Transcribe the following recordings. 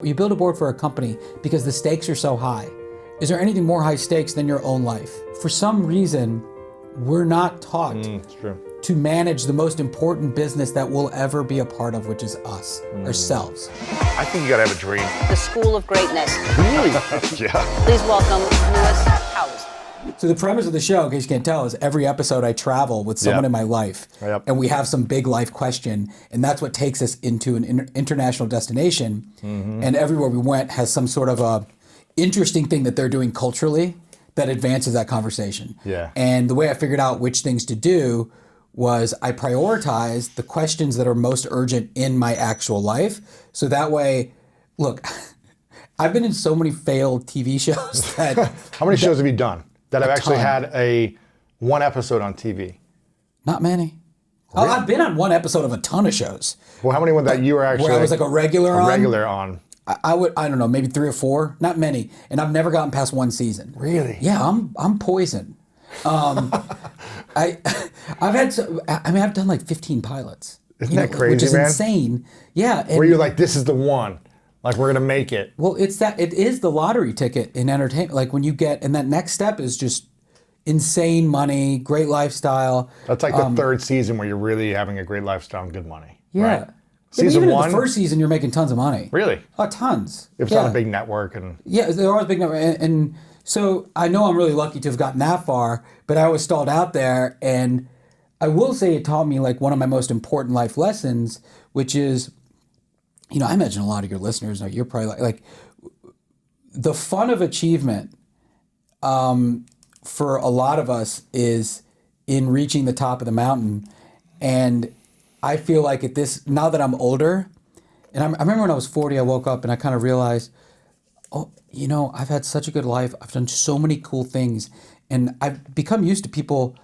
You build a board for a company because the stakes are so high. Is there anything more high stakes than your own life? For some reason, we're not taught to manage the most important business that we'll ever be a part of, which is us, ourselves. I think you gotta have a dream. The School of Greatness. Really? Yeah. Please welcome Lewis Howes. So the premise of the show, in case you can't tell, is every episode I travel with someone in my life, and we have some big life question, and that's what takes us into an international destination. And everywhere we went has some sort of a interesting thing that they're doing culturally that advances that conversation. Yeah. And the way I figured out which things to do was I prioritized the questions that are most urgent in my actual life. So that way, look, I've been in so many failed TV shows that... How many shows have you done that have actually had one episode on TV? Not many. Really? I've been on one episode of a ton of shows. Well, how many ones that you were actually... Where I was like a regular on? A regular on. I don't know, maybe 3 or 4, not many. And I've never gotten past one season. Really? Yeah, I'm poison. I've done like 15 pilots. Isn't that crazy, which is man? Insane. Yeah. Where you're like, this is the one. Like, we're gonna make it. Well, it is the lottery ticket in entertainment. Like when you get, and that next step is just insane money, great lifestyle. That's like the third season where you're really having a great lifestyle and good money. Yeah. Right? But Season even 1? in the first season, you're making tons of money. Really? Oh, tons. If it's on a big network and... Yeah, they're always big network. And so I know I'm really lucky to have gotten that far, but I was stalled out there. And I will say it taught me like one of my most important life lessons, which is, you know, I imagine a lot of your listeners know you're probably like the fun of achievement for a lot of us is in reaching the top of the mountain. And I feel like now that I'm older, and I remember when I was 40, I woke up and I kind of realized, oh, you know, I've had such a good life. I've done so many cool things. And I've become used to people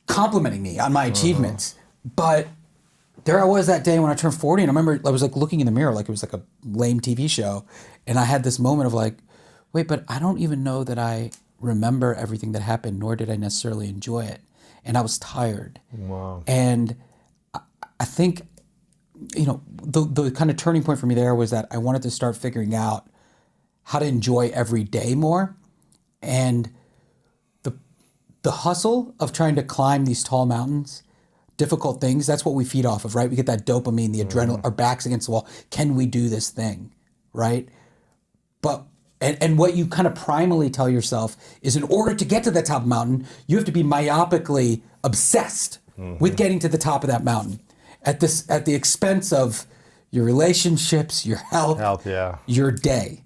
complimenting me on my achievements. But there I was that day when I turned 40, and I remember I was like looking in the mirror like it was like a lame TV show. And I had this moment of like, wait, but I don't even know that I remember everything that happened, nor did I necessarily enjoy it. And I was tired. Wow. And I think, you know, the kind of turning point for me there was that I wanted to start figuring out how to enjoy every day more. And the hustle of trying to climb these tall mountains, difficult things, that's what we feed off of, right? We get that dopamine, the adrenaline, our backs against the wall. Can we do this thing, right? But, and what you kind of primally tell yourself is in order to get to the top of the mountain, you have to be myopically obsessed with getting to the top of that mountain. At the expense of your relationships, your health, your day.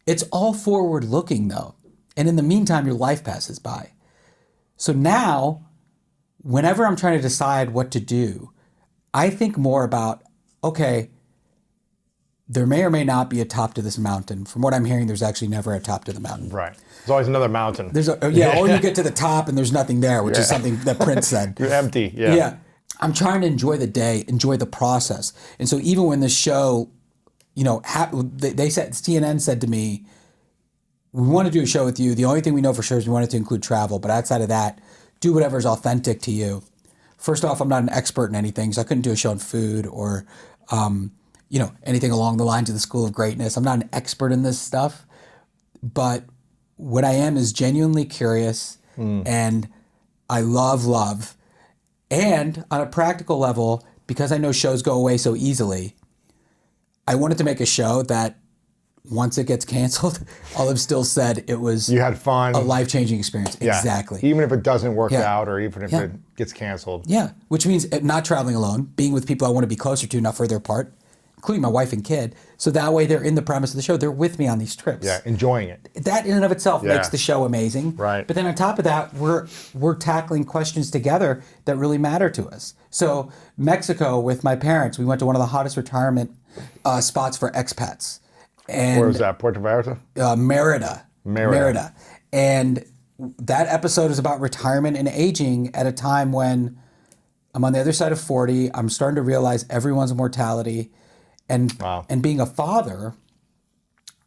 It's all forward looking though. And in the meantime, your life passes by. So now, whenever I'm trying to decide what to do, I think more about, okay, there may or may not be a top to this mountain. From what I'm hearing, there's actually never a top to the mountain. Right. There's always another mountain. Or you get to the top and there's nothing there, which is something that Prince said. You're empty. Yeah. Yeah. I'm trying to enjoy the day, enjoy the process. And so even when the show, you know, they said, CNN said to me, we want to do a show with you. The only thing we know for sure is we want it to include travel. But outside of that, do whatever is authentic to you. First off, I'm not an expert in anything, so I couldn't do a show on food or, you know, anything along the lines of the School of Greatness. I'm not an expert in this stuff. But what I am is genuinely curious and I love. And on a practical level, because I know shows go away so easily, I wanted to make a show that once it gets canceled, I'll have still said it was you had fun, a life-changing experience. Yeah. Exactly. Even if it doesn't work out or even if it gets canceled. Yeah, which means not traveling alone, being with people I want to be closer to, not further apart, including my wife and kid. So that way they're in the premise of the show. They're with me on these trips. Yeah, enjoying it. That in and of itself makes the show amazing. Right. But then on top of that, we're tackling questions together that really matter to us. So Mexico with my parents, we went to one of the hottest retirement spots for expats. And where was that? Puerto Vallarta? Merida. And that episode is about retirement and aging at a time when I'm on the other side of 40. I'm starting to realize everyone's mortality. And being a father,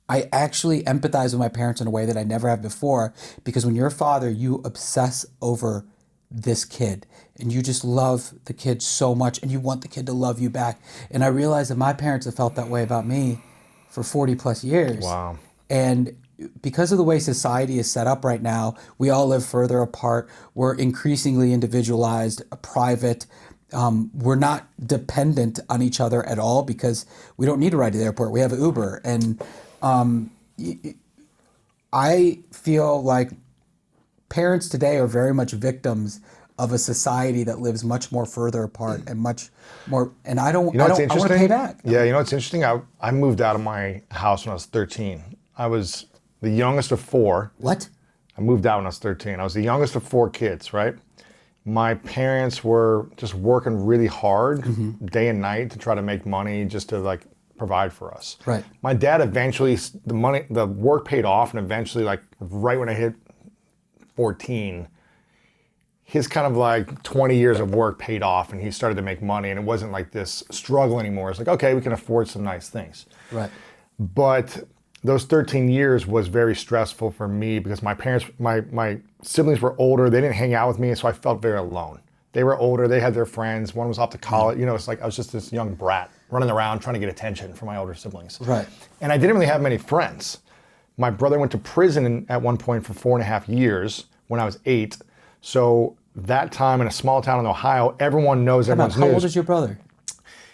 I actually empathize with my parents in a way that I never have before. Because when you're a father, you obsess over this kid. And you just love the kid so much. And you want the kid to love you back. And I realize that my parents have felt that way about me for 40 plus years. Wow. And because of the way society is set up right now, we all live further apart. We're increasingly individualized, private. We're not dependent on each other at all because we don't need to ride to the airport. We have Uber. And I feel like parents today are very much victims of a society that lives much more further apart and much more. And I want to pay back. Yeah, you know what's interesting? I moved out of my house when I was 13. I was the youngest of four. What? I moved out when I was 13. I was the youngest of four kids, right? My parents were just working really hard day and night to try to make money just to like provide for us. Right. My dad eventually, the work paid off, and eventually, like right when I hit 14, his kind of like 20 years of work paid off, and he started to make money, and it wasn't like this struggle anymore. It's like, okay, we can afford some nice things. Right. But those 13 years was very stressful for me because my parents, my siblings were older. They didn't hang out with me, so I felt very alone. They were older. They had their friends. One was off to college. You know, it's like I was just this young brat running around trying to get attention from my older siblings. Right. And I didn't really have many friends. My brother went to prison at one point for 4.5 years when I was 8. So that time in a small town in Ohio, everyone knows everyone's news. How old is your brother?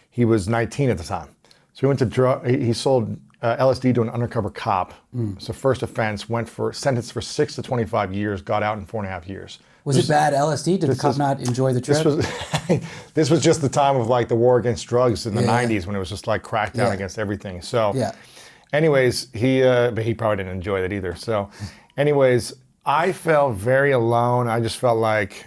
He was 19 at the time. So he went to he sold LSD to an undercover cop. So first offense, sentenced for 6 to 25 years, got out in 4.5 years. Was it bad LSD? Did the cop not enjoy the trip? This was just the time of like the war against drugs in the 90s when it was just like crackdown against everything. So anyways, but he probably didn't enjoy that either. So anyways, I felt very alone. I just felt like,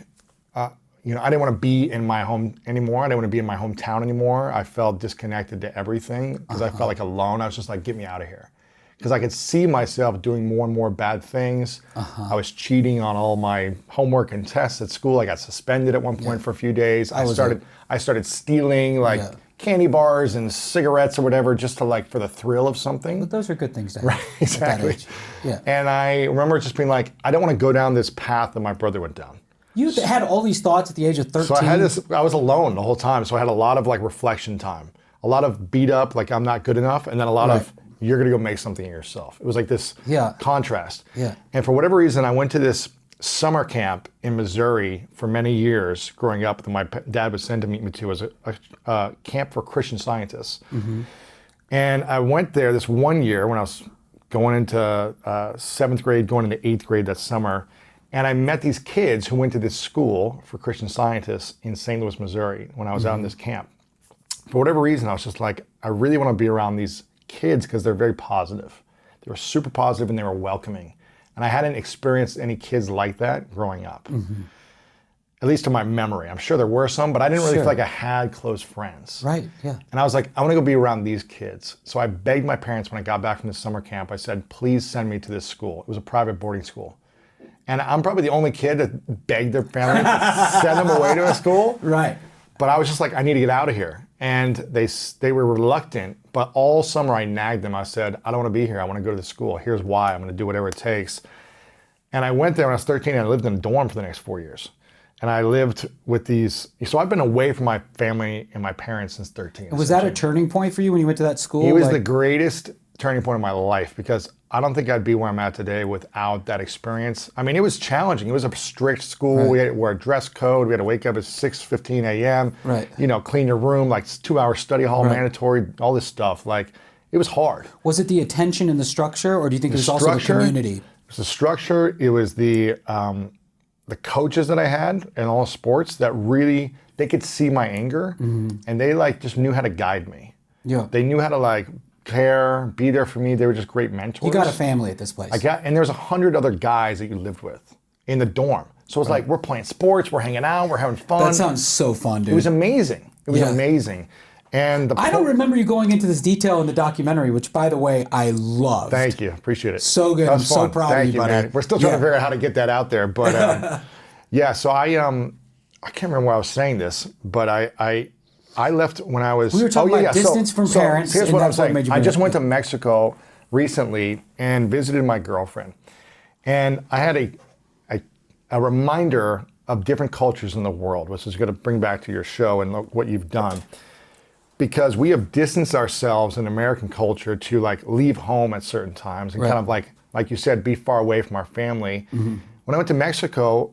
I didn't want to be in my home anymore. I didn't want to be in my hometown anymore. I felt disconnected to everything because I felt like alone. I was just like, get me out of here. Because I could see myself doing more and more bad things. I was cheating on all my homework and tests at school. I got suspended at one point for a few days. I started stealing like candy bars and cigarettes or whatever just to like for the thrill of something. But those are good things to have. Right, exactly. At that age. Yeah. And I remember just being like, I don't want to go down this path that my brother went down. You had all these thoughts at the age of 13. So I was alone the whole time. So I had a lot of like reflection time, a lot of beat up, like I'm not good enough. And then a lot of, you're going to go make something of yourself. It was like this contrast. Yeah. And for whatever reason, I went to this summer camp in Missouri for many years growing up that my dad would send me to as a camp for Christian Scientists. And I went there this one year when I was going into 7th grade, going into 8th grade that summer. And I met these kids who went to this school for Christian Scientists in St. Louis, Missouri when I was out in this camp. For whatever reason, I was just like, I really want to be around these kids because they're very positive. They were super positive and they were welcoming. And I hadn't experienced any kids like that growing up, at least to my memory. I'm sure there were some, but I didn't really feel like I had close friends. Right, yeah. And I was like, I want to go be around these kids. So I begged my parents when I got back from the summer camp, I said, please send me to this school. It was a private boarding school. And I'm probably the only kid that begged their family to send them away to a school. Right. But I was just like, I need to get out of here. And they were reluctant, but all summer I nagged them. I said, I don't want to be here. I want to go to the school. Here's why. I'm going to do whatever it takes. And I went there when I was 13 and I lived in a dorm for the next 4 years. And I lived with so I've been away from my family and my parents since 13. And was that a turning point for you when you went to that school? It was the greatest turning point of my life because I don't think I'd be where I'm at today without that experience. I mean, it was challenging. It was a strict school. Right. We had to wear a dress code. We had to wake up at 6:15 a.m. Right. Clean your room, like 2-hour study hall mandatory, all this stuff. Like, it was hard. Was it the attention and the structure, or do you think it was also the community? It was the structure. It was the coaches that I had in all sports that really, they could see my anger and they like just knew how to guide me. Yeah. They knew how to like care, be there for me. They were just great mentors. You got a family at this place. And there's 100 other guys that you lived with in the dorm. So it's like, we're playing sports, we're hanging out, we're having fun. That sounds so fun, dude. It was amazing. It was amazing. And I don't remember you going into this detail in the documentary, which, by the way, I loved. Thank you. Appreciate it. So good. I'm so proud of you, buddy. Man. We're still trying to figure out how to get that out there. But so I can't remember why I was saying this, but I left when I was... We were talking about distance from parents. Here's what I'm saying. I just went to Mexico recently and visited my girlfriend. And I had a reminder of different cultures in the world, which is going to bring back to your show and what you've done. because we have distanced ourselves in American culture to like leave home at certain times and Right. kind of like you said, be far away from our family. When I went to Mexico,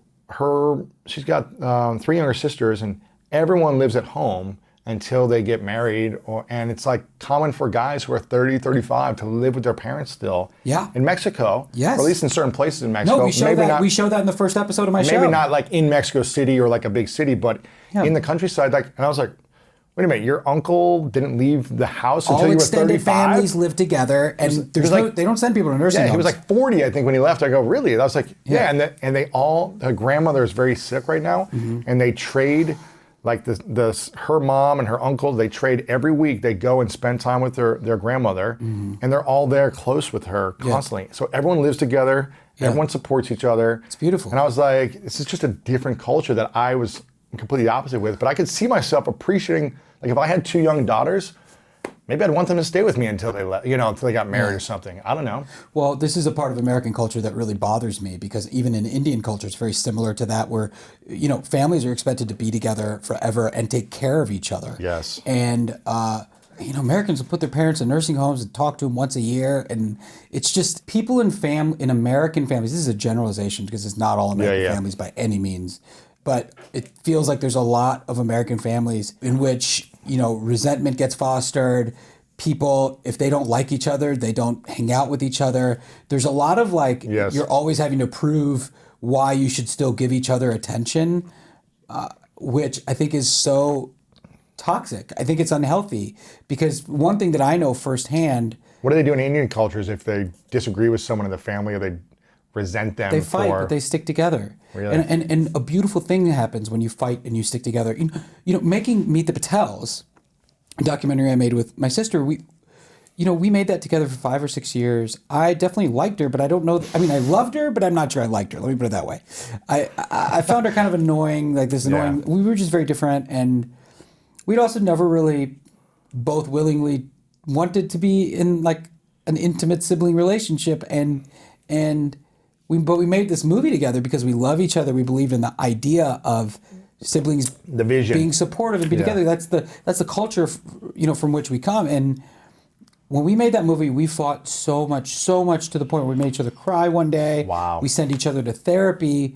she's got 3 younger sisters, and everyone lives at home until they get married, and it's like common for guys who are 30, 35 to live with their parents still. Yeah. In Mexico, Yes. or at least in certain places in Mexico. No, we show maybe that. not, We show that in the first episode of my show. maybe not like in Mexico City or like a big city, but Yeah. in the countryside. Like, and I was like, wait a minute, your uncle didn't leave the house until All you were extended 35? families live together, and was like- they don't send people to nursing Yeah, homes. he was like 40, I think, when he left. I go, really? And I was like, yeah. And they all, her grandmother is very sick right now, and they trade, like her mom and her uncle, they trade every week. They go and spend time with their grandmother, and they're all there close with her constantly. So everyone lives together. Everyone supports each other. It's beautiful. And I was like, this is just a different culture that I was completely opposite with. But I could see myself appreciating, like if I had 2 young daughters, maybe I'd want them to stay with me until they until they got married or something. I don't know. Well, this is a part of American culture that really bothers me, because even in Indian culture, it's very similar to that, where, families are expected to be together forever and take care of each other. Yes. And, Americans will put their parents in nursing homes and talk to them once a year. And it's just people in American families, this is a generalization because it's not all American families by any means, but it feels like there's a lot of American families in which, resentment gets fostered. People, if they don't like each other, they don't hang out with each other. There's a lot of you're always having to prove why you should still give each other attention, which I think is so toxic. I think it's unhealthy, because one thing that I know firsthand, What do they do in Indian cultures if they disagree with someone in the family or they resent them? they fight, but they stick together. Really? And a beautiful thing happens when you fight and you stick together. Making Meet the Patels, a documentary I made with my sister, we made that together for 5 or 6 years. I definitely liked her, but I don't know. I mean, I loved her, but I'm not sure I liked her. Let me put it that way. I found her kind of annoying, like this annoying. Yeah. We were just very different, and we'd also never really both willingly wanted to be in like an intimate sibling relationship, but we made this movie together because we love each other. We believe in the idea of siblings, The vision. being supportive and be together. That's the culture, from which we come. And when we made that movie, we fought so much to the point where we made each other cry one day. Wow. We sent each other to therapy,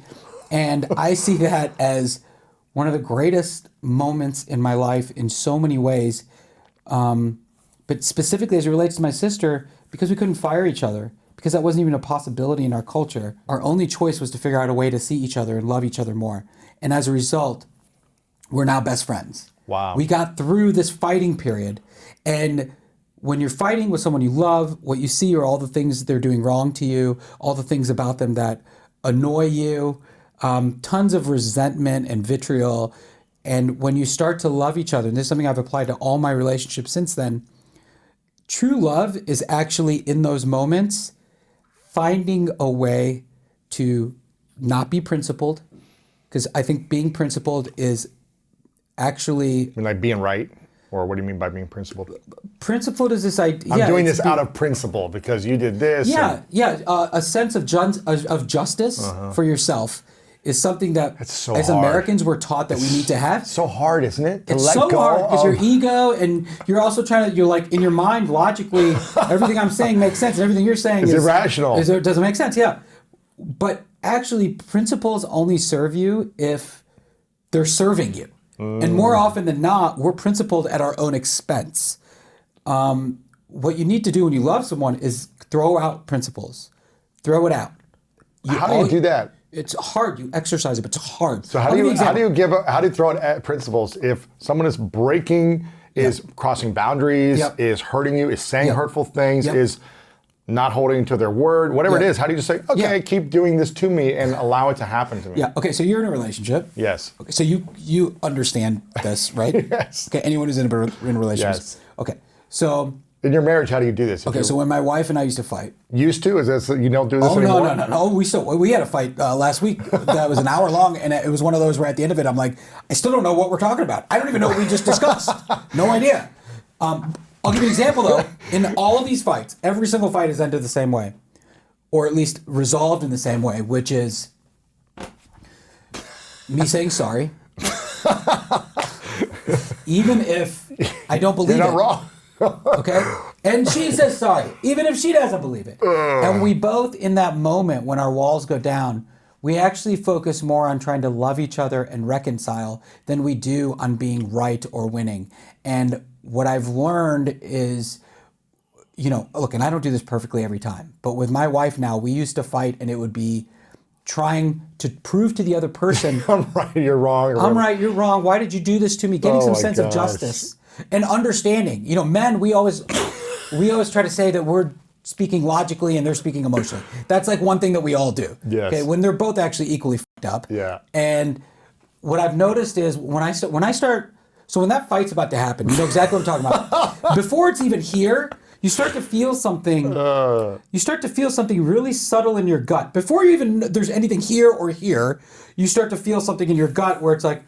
and I see that as one of the greatest moments in my life in so many ways. But specifically as it relates to my sister, because we couldn't fire each other, because that wasn't even a possibility in our culture. Our only choice was to figure out a way to see each other and love each other more. And as a result, we're now best friends. Wow. We got through this fighting period. And when you're fighting with someone you love, what you see are all the things they're doing wrong to you, all the things about them that annoy you, tons of resentment and vitriol. And when you start to love each other, and this is something I've applied to all my relationships since then, true love is actually in those moments finding a way to not be principled, because I think being principled is actually... I mean, like being right? Or what do you mean by being principled? Principled is this idea... I'm doing this out of principle because you did this. A sense of justice for yourself is something that, That's so as hard. Americans, we're taught that we need to have. It's so hard, isn't it? To It's let so go hard because of- your ego, and you're also you're like in your mind logically, everything I'm saying makes sense, and everything you're saying It's irrational. It doesn't make sense, yeah. But actually, principles only serve you if they're serving you. And more often than not, we're principled at our own expense. What you need to do when you love someone is throw out principles. Throw it out. How do you do that? It's hard. You exercise it, but it's hard. So how do you throw it at principles if someone is breaking, is crossing boundaries, Yep. is hurting you, is saying Yep. hurtful things, Yep. is not holding to their word, whatever it Yep. is? How do you just say, okay, Yeah. keep doing this to me and allow it to happen to me? Yeah. Okay. So you're in a relationship. Yes. Okay. So you understand this, right? Yes. Okay. Anyone who's in a relationship. Yes. Okay. So In your marriage, how do you do this? If okay. you're So when my wife and I used to fight. used to, is this you don't do this Oh anymore? no. We had a fight last week that was an hour long, and it was one of those where at the end of it, I'm like, I still don't know what we're talking about. I don't even know what we just discussed. No idea. I'll give you an example though. In all of these fights, every single fight is ended the same way, or at least resolved in the same way, which is me saying sorry. even if I don't believe You're it. not wrong. Okay? And she says sorry, even if she doesn't believe it. And we both, in that moment when our walls go down, we actually focus more on trying to love each other and reconcile than we do on being right or winning. And what I've learned is, look, and I don't do this perfectly every time, but with my wife now, we used to fight and it would be trying to prove to the other person, I'm right, you're wrong. I'm right, you're wrong. Why did you do this to me? Getting some my sense of gosh. justice and understanding. Men, we always try to say that we're speaking logically and they're speaking emotionally. That's like one thing that we all do. Yes. Okay, when they're both actually equally fucked up. Yeah. And what I've noticed is when that fight's about to happen, you know exactly what I'm talking about. Before it's even here, you start to feel something. You start to feel something really subtle in your gut. Before you even there's anything here or here, you start to feel something in your gut where it's like,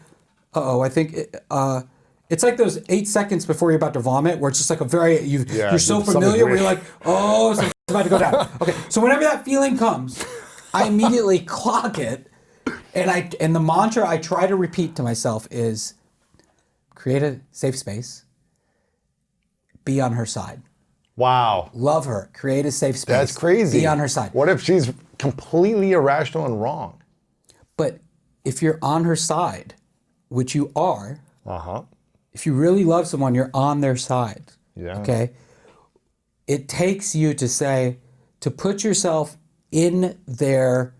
I think it's like those 8 seconds before you're about to vomit, where it's just like you're so familiar where you're like, something's about to go down. Okay, so whenever that feeling comes, I immediately clock it, and the mantra I try to repeat to myself is, create a safe space, be on her side. Wow. Love her. Create a safe space. That's crazy. Be on her side. What if she's completely irrational and wrong? But if you're on her side, which you are, Uh-huh. if you really love someone, you're on their side. Yeah. Okay? It takes you to put yourself in their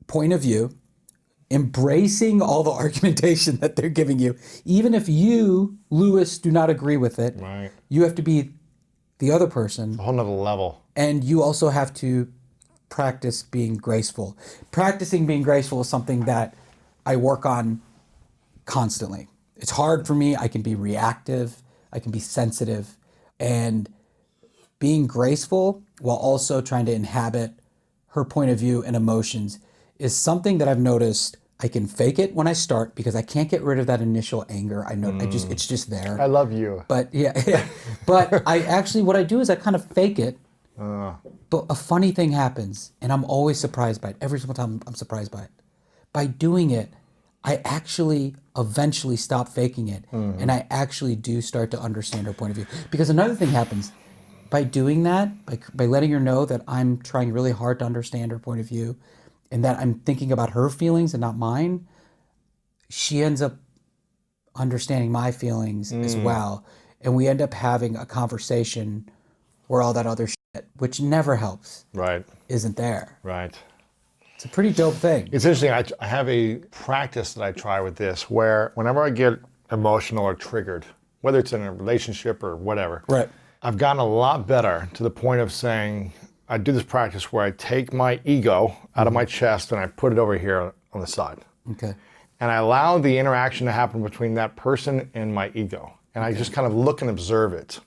point of view, embracing all the argumentation that they're giving you. Even if you, Lewis, do not agree with it, Right. you have to be the other person. A whole nother level. And you also have to practice being graceful. Practicing being graceful is something that I work on constantly. It's hard for me. I can be reactive. I can be sensitive. And being graceful while also trying to inhabit her point of view and emotions is something that I've noticed. I can fake it when I start because I can't get rid of that initial anger. I know it's just there. I love you. But yeah. But what I do is I kind of fake it. But a funny thing happens, and I'm always surprised by it. Every single time I'm surprised by it. By doing it, I actually eventually stop faking it, and I actually do start to understand her point of view. Because another thing happens by doing that, by letting her know that I'm trying really hard to understand her point of view, and that I'm thinking about her feelings and not mine. She ends up understanding my feelings as well, and we end up having a conversation where all that other shit, which never helps, Right. isn't there. Right. It's a pretty dope thing. It's interesting. I have a practice that I try with this where whenever I get emotional or triggered, whether it's in a relationship or whatever, Right. I've gotten a lot better to the point of saying, I do this practice where I take my ego out of my chest and I put it over here on the side. Okay. And I allow the interaction to happen between that person and my ego. And I just kind of look and observe it.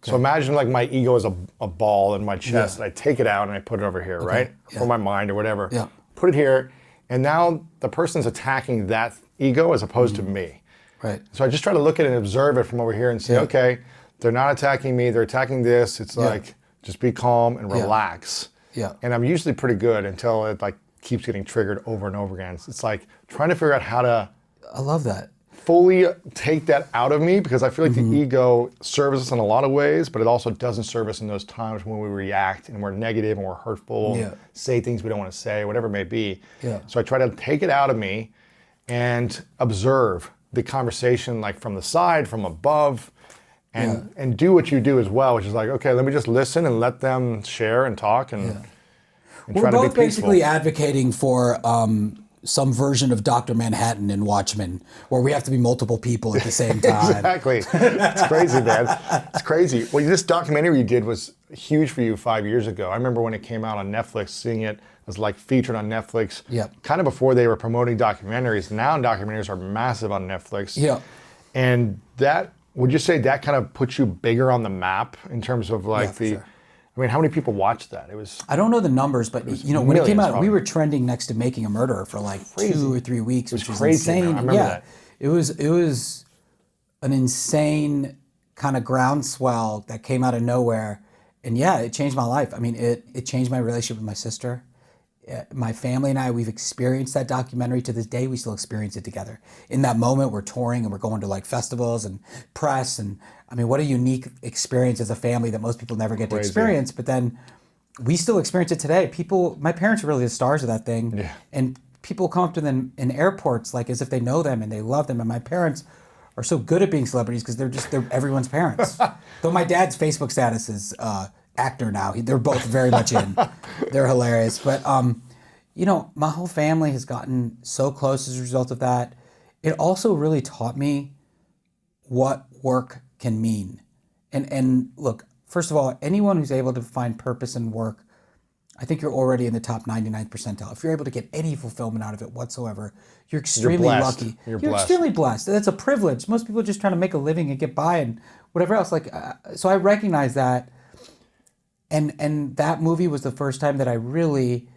So imagine like my ego is a ball in my chest, and I take it out and I put it over here, right? Yeah. Or my mind or whatever. Yeah. Put it here, and now the person's attacking that ego as opposed to me. Right. So I just try to look at it and observe it from over here and say, okay, they're not attacking me, they're attacking this. It's like, just be calm and relax. Yeah. And I'm usually pretty good until it like keeps getting triggered over and over again. It's like trying to figure out how to I love that. fully take that out of me, because I feel like the ego serves us in a lot of ways, but it also doesn't serve us in those times when we react and we're negative and we're hurtful, and say things we don't want to say, whatever it may be. Yeah. So I try to take it out of me and observe the conversation like from the side, from above, and do what you do as well, which is like, okay, let me just listen and let them share and talk and We're try to be both basically peaceful. advocating for some version of Dr. Manhattan in Watchmen, where we have to be multiple people at the same time. Exactly. It's crazy, man. It's crazy. Well, this documentary you did was huge for you 5 years ago. I remember when it came out on Netflix, seeing it as like featured on Netflix. Yep. Kind of before they were promoting documentaries. Now documentaries are massive on Netflix. Yeah. And that, would you say that kind of puts you bigger on the map in terms of like for the, sure. I mean, how many people watched that? It was I don't know the numbers, but you know, when it came millions, out, probably. we were trending next to Making a Murderer for like 2 or 3 weeks, which was crazy, insane. man. I remember that. It was an insane kind of groundswell that came out of nowhere, and it changed my life. I mean, it changed my relationship with my sister. My family and I, we've experienced that documentary. To this day, we still experience it together. In that moment, we're touring and we're going to like festivals and press. And I mean, what a unique experience as a family that most people never get to experience. But then we still experience it today. My parents are really the stars of that thing. Yeah. And people come up to them in airports like as if they know them and they love them. And my parents are so good at being celebrities because they're everyone's parents. Though my dad's Facebook status is actor now. They're both very much in. They're hilarious. But, my whole family has gotten so close as a result of that. It also really taught me what work can mean. And look, first of all, anyone who's able to find purpose in work, I think you're already in the top 99th percentile. If you're able to get any fulfillment out of it whatsoever, you're extremely lucky. You're extremely blessed. That's a privilege. Most people are just trying to make a living and get by and whatever else. So I recognize that. And that movie was the first time that I really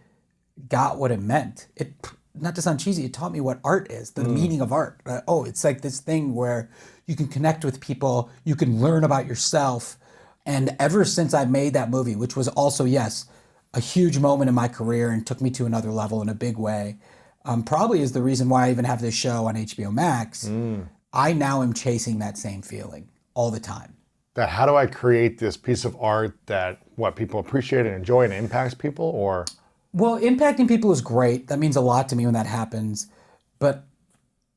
got what it meant. It, not to sound cheesy, it taught me what art is, the meaning of art. It's like this thing where you can connect with people, you can learn about yourself. And ever since I made that movie, which was also, yes, a huge moment in my career and took me to another level in a big way, probably is the reason why I even have this show on HBO Max. I now am chasing that same feeling all the time. That how do I create this piece of art that people appreciate and enjoy and impacts people, or? Well, impacting people is great. That means a lot to me when that happens. But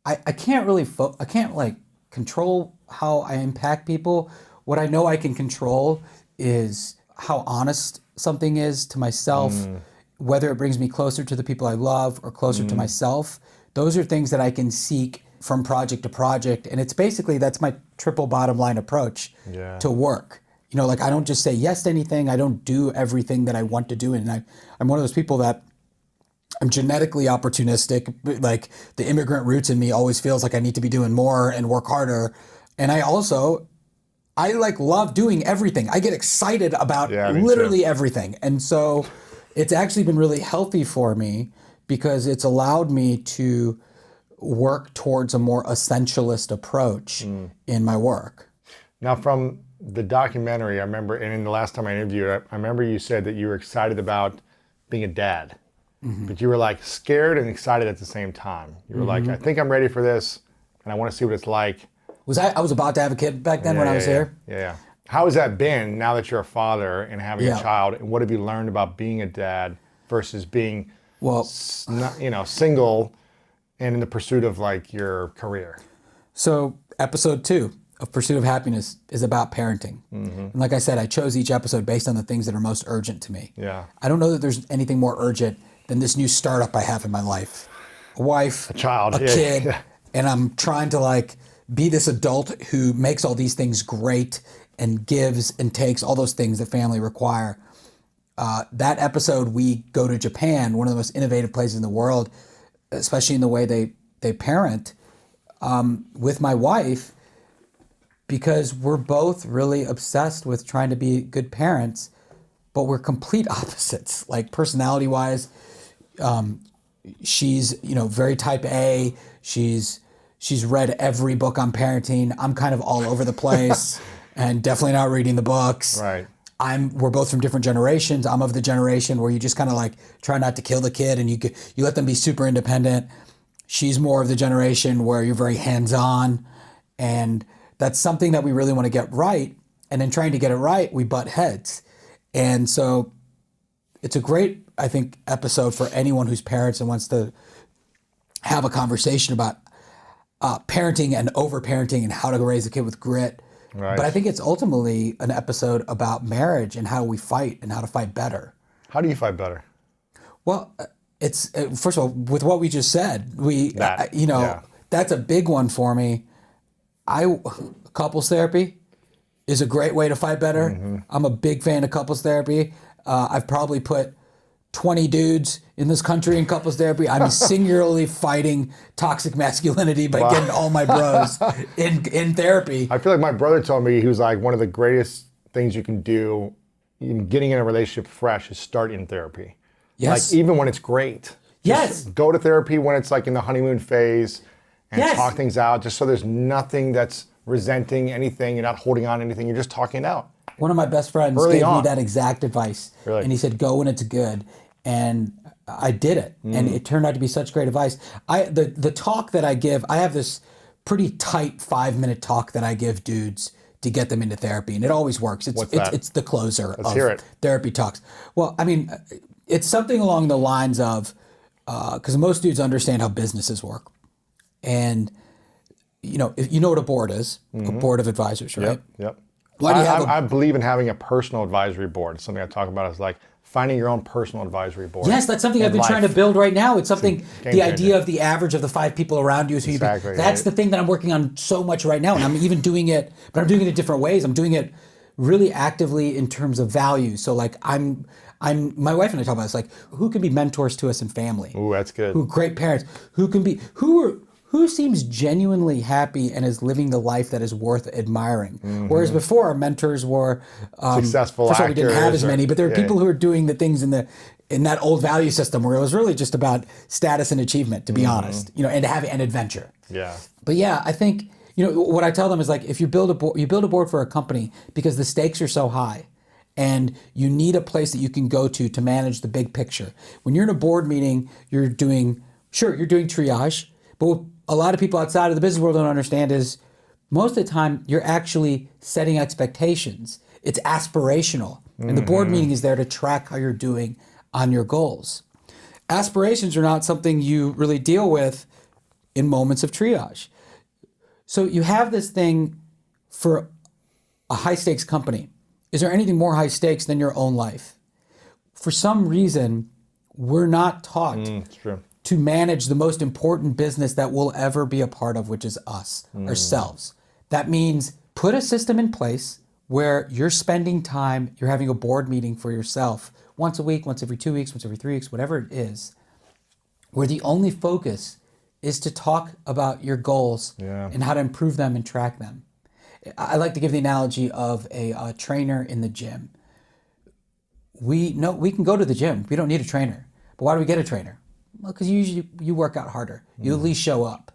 I can't really, I can't like control how I impact people. What I know I can control is how honest something is to myself, whether it brings me closer to the people I love or closer to myself. Those are things that I can seek from project to project. And it's basically, that's my triple bottom line approach to work. I don't just say yes to anything. I don't do everything that I want to do. And I'm one of those people that I'm genetically opportunistic. Like the immigrant roots in me always feels like I need to be doing more and work harder. And I love doing everything. I get excited about literally everything. And so it's actually been really healthy for me because it's allowed me to work towards a more essentialist approach in my work. Now, from the documentary, I remember, and in the last time I interviewed, I remember you said that you were excited about being a dad, but you were like scared and excited at the same time. You were like, I think I'm ready for this, and I want to see what it's like. I was about to have a kid back then when I was here? Yeah. How has that been now that you're a father and having a child? And what have you learned about being a dad versus being, single and in the pursuit of like your career? So episode 2 of Pursuit of Happiness is about parenting. And like I said, I chose each episode based on the things that are most urgent to me. Yeah. I don't know that there's anything more urgent than this new startup I have in my life. A wife, a child, a kid, and I'm trying to be this adult who makes all these things great and gives and takes all those things that family require. That episode, we go to Japan, one of the most innovative places in the world, especially in the way they parent, with my wife, because we're both really obsessed with trying to be good parents, but we're complete opposites. Like personality-wise, she's very type A. She's read every book on parenting. I'm kind of all over the place and definitely not reading the books. Right. We're both from different generations. I'm of the generation where you just kind of try not to kill the kid and you let them be super independent. She's more of the generation where you're very hands-on, and that's something that we really want to get right. And in trying to get it right, we butt heads. And so it's a great, I think, episode for anyone who's parents and wants to have a conversation about parenting and over-parenting and how to raise a kid with grit. Right. But I think it's ultimately an episode about marriage and how we fight and how to fight better. How do you fight better? Well, it's first of all, with what we just said, that's a big one for me. Couples therapy is a great way to fight better. I'm a big fan of couples therapy. I've probably put 20 dudes in this country in couples therapy. I'm singularly fighting toxic masculinity by getting all my bros in therapy. I feel like my brother told me he was like, one of the greatest things you can do in getting in a relationship fresh is start in therapy. Yes. Like even when it's great. Yes. Go to therapy when it's like in the honeymoon phase and talk things out, just so there's nothing that's resenting anything. You're not holding on to anything. You're just talking it out. One of my best friends gave me that exact advice. Really? And he said, go when it's good. And I did it, and it turned out to be such great advice. The talk that I give, I have this pretty tight 5-minute talk that I give dudes to get them into therapy, and it always works. What's that? It's the closer Let's of hear it. therapy talks. Well, I mean, it's something along the lines of because most dudes understand how businesses work, and if you know what a board is, a board of advisors, right? Yep. Why do you have I believe in having a personal advisory board. Something I talk about is like finding your own personal advisory board. Yes, that's something in I've been life. trying to build right now. It's something, game the changer. idea of the average of the 5 people around you is who Exactly, you be. That's right. the thing that I'm working on so much right now. And I'm even doing it, but I'm doing it in different ways. I'm doing it really actively in terms of value. So like my wife and I talk about this, like who can be mentors to us in family? Ooh, that's good. Who great parents? Who seems genuinely happy and is living the life that is worth admiring? Whereas before, our mentors were Successful First of all, we didn't have actors as many, but there are yeah. people who are doing the things in that old value system where it was really just about status and achievement, to be honest, and to have an adventure. Yeah. But yeah, I think what I tell them is like if you build a board for a company because the stakes are so high. And you need a place that you can go to manage the big picture. When you're in a board meeting, you're doing triage, but what a lot of people outside of the business world don't understand is most of the time you're actually setting expectations. It's aspirational. And the board meeting is there to track how you're doing on your goals. Aspirations are not something you really deal with in moments of triage. So you have this thing for a high stakes company. Is there anything more high stakes than your own life? For some reason, we're not taught It's true. to manage the most important business that we'll ever be a part of, which is us, ourselves. That means put a system in place where you're spending time, you're having a board meeting for yourself once a week, once every 2 weeks, once every 3 weeks, whatever it is, where the only focus is to talk about your goals and how to improve them and track them. I like to give the analogy of a trainer in the gym. We can go to the gym. We don't need a trainer. But why do we get a trainer? Well, because you work out harder. You at least show up.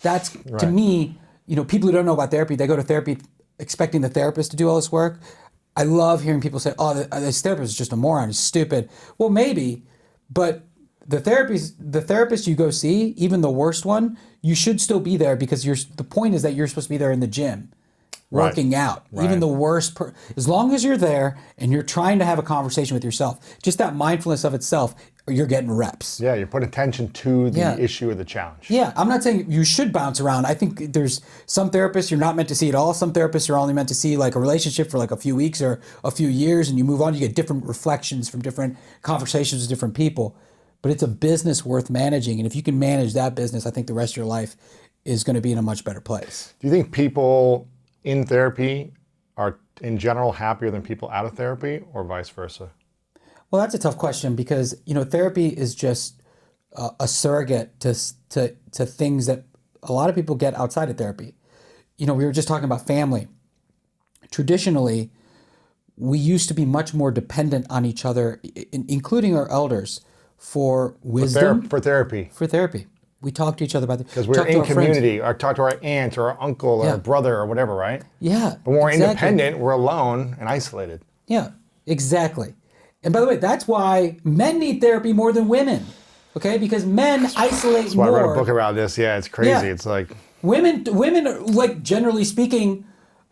That's, to me, people who don't know about therapy, they go to therapy expecting the therapist to do all this work. I love hearing people say, oh, this therapist is just a moron. He's stupid. Well, maybe, but the therapist you go see, even the worst one, you should still be there because the point is that you're supposed to be there in the gym. Working out, even the worst, as long as you're there and you're trying to have a conversation with yourself, just that mindfulness of itself, you're getting reps. Yeah, you put attention to the issue or the challenge. Yeah, I'm not saying you should bounce around. I think there's some therapists you're not meant to see at all. Some therapists are only meant to see like a relationship for like a few weeks or a few years and you move on. You get different reflections from different conversations with different people. But it's a business worth managing. And if you can manage that business, I think the rest of your life is going to be in a much better place. Do you think people in therapy are in general happier than people out of therapy or vice versa? Well, that's a tough question because, therapy is just a surrogate to things that a lot of people get outside of therapy. We were just talking about family. Traditionally, we used to be much more dependent on each other, including our elders, for wisdom. For therapy. For therapy. We talk to each other about it. Because we're in community, or talk to our aunt or our uncle or our brother or whatever, right? Yeah. But when we're independent, we're alone and isolated. Yeah, exactly. And by the way, that's why men need therapy more than women. Okay? Because men isolate That's why more. I wrote a book about this. Yeah, it's crazy. Yeah. It's like women, like generally speaking,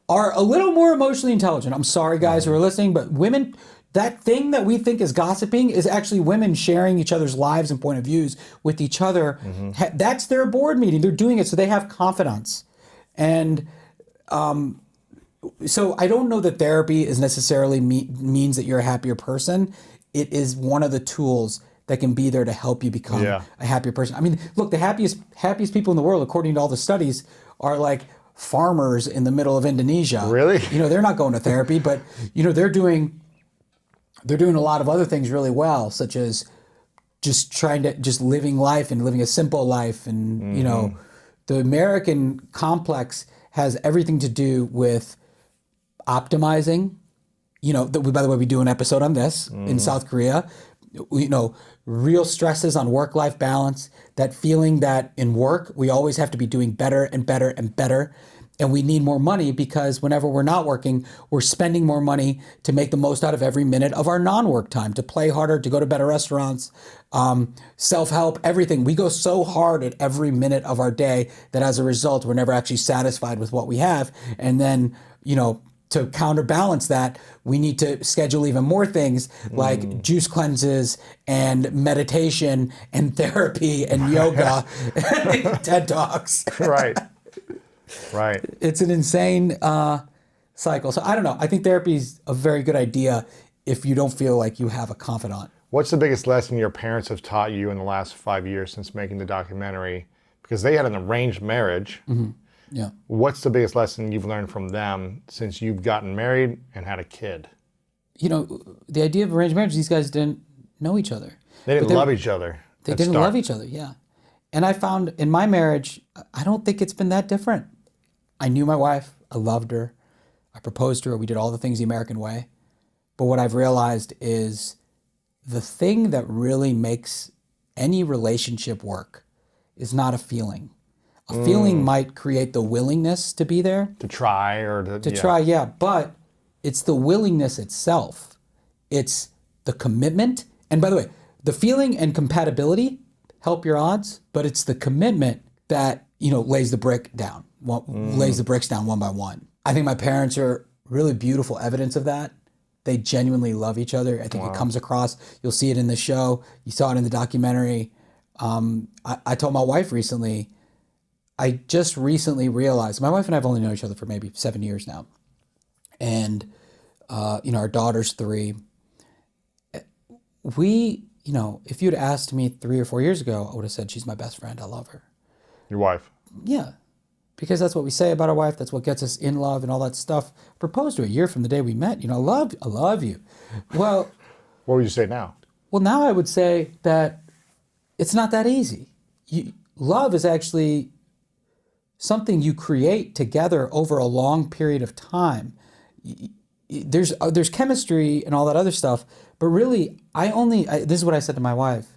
are a little more emotionally intelligent. I'm sorry, guys who are listening, but women, that thing that we think is gossiping is actually women sharing each other's lives and point of views with each other. That's their board meeting. They're doing it so they have confidence. And so I don't know that therapy is necessarily means that you're a happier person. It is one of the tools that can be there to help you become a happier person. I mean, look, the happiest people in the world, according to all the studies, are like farmers in the middle of Indonesia. Really? They're not going to therapy, but they're doing a lot of other things really well, such as just living life and living a simple life. And, the American complex has everything to do with optimizing. By the way, we do an episode on this in South Korea. Real stresses on work-life balance, that feeling that in work, we always have to be doing better and better and better. And we need more money because whenever we're not working, we're spending more money to make the most out of every minute of our non-work time, to play harder, to go to better restaurants, self-help, everything. We go so hard at every minute of our day that as a result, we're never actually satisfied with what we have. And then, to counterbalance that, we need to schedule even more things like juice cleanses and meditation and therapy and yoga, and TED Talks. Right. Right. It's an insane cycle. So I don't know. I think therapy is a very good idea if you don't feel like you have a confidant. What's the biggest lesson your parents have taught you in the last 5 years since making the documentary? Because they had an arranged marriage. Mm-hmm. Yeah. What's the biggest lesson you've learned from them since you've gotten married and had a kid? The idea of arranged marriage, these guys didn't know each other. They didn't love each other. They didn't love each other, yeah. And I found in my marriage, I don't think it's been that different. I knew my wife. I loved her. I proposed to her. We did all the things the American way. But what I've realized is the thing that really makes any relationship work is not a feeling. A feeling might create the willingness to be there. To try or to try, yeah. But it's the willingness itself. It's the commitment. And by the way, the feeling and compatibility help your odds, but it's the commitment that, lays the bricks down one by one. I think my parents are really beautiful evidence of that. They genuinely love each other. I think it comes across. You'll see it in the show. You saw it in the documentary. I told my wife recently, I just recently realized, my wife and I have only known each other for maybe 7 years now. And, our daughter's 3. If you'd asked me 3 or 4 years ago, I would have said, she's my best friend. I love her. Your wife? Yeah. Because that's what we say about our wife. That's what gets us in love and all that stuff. I proposed to her a year from the day we met. I love you. Well, what would you say now? Well, now I would say that it's not that easy. Love is actually something you create together over a long period of time. There's chemistry and all that other stuff, but really, this is what I said to my wife.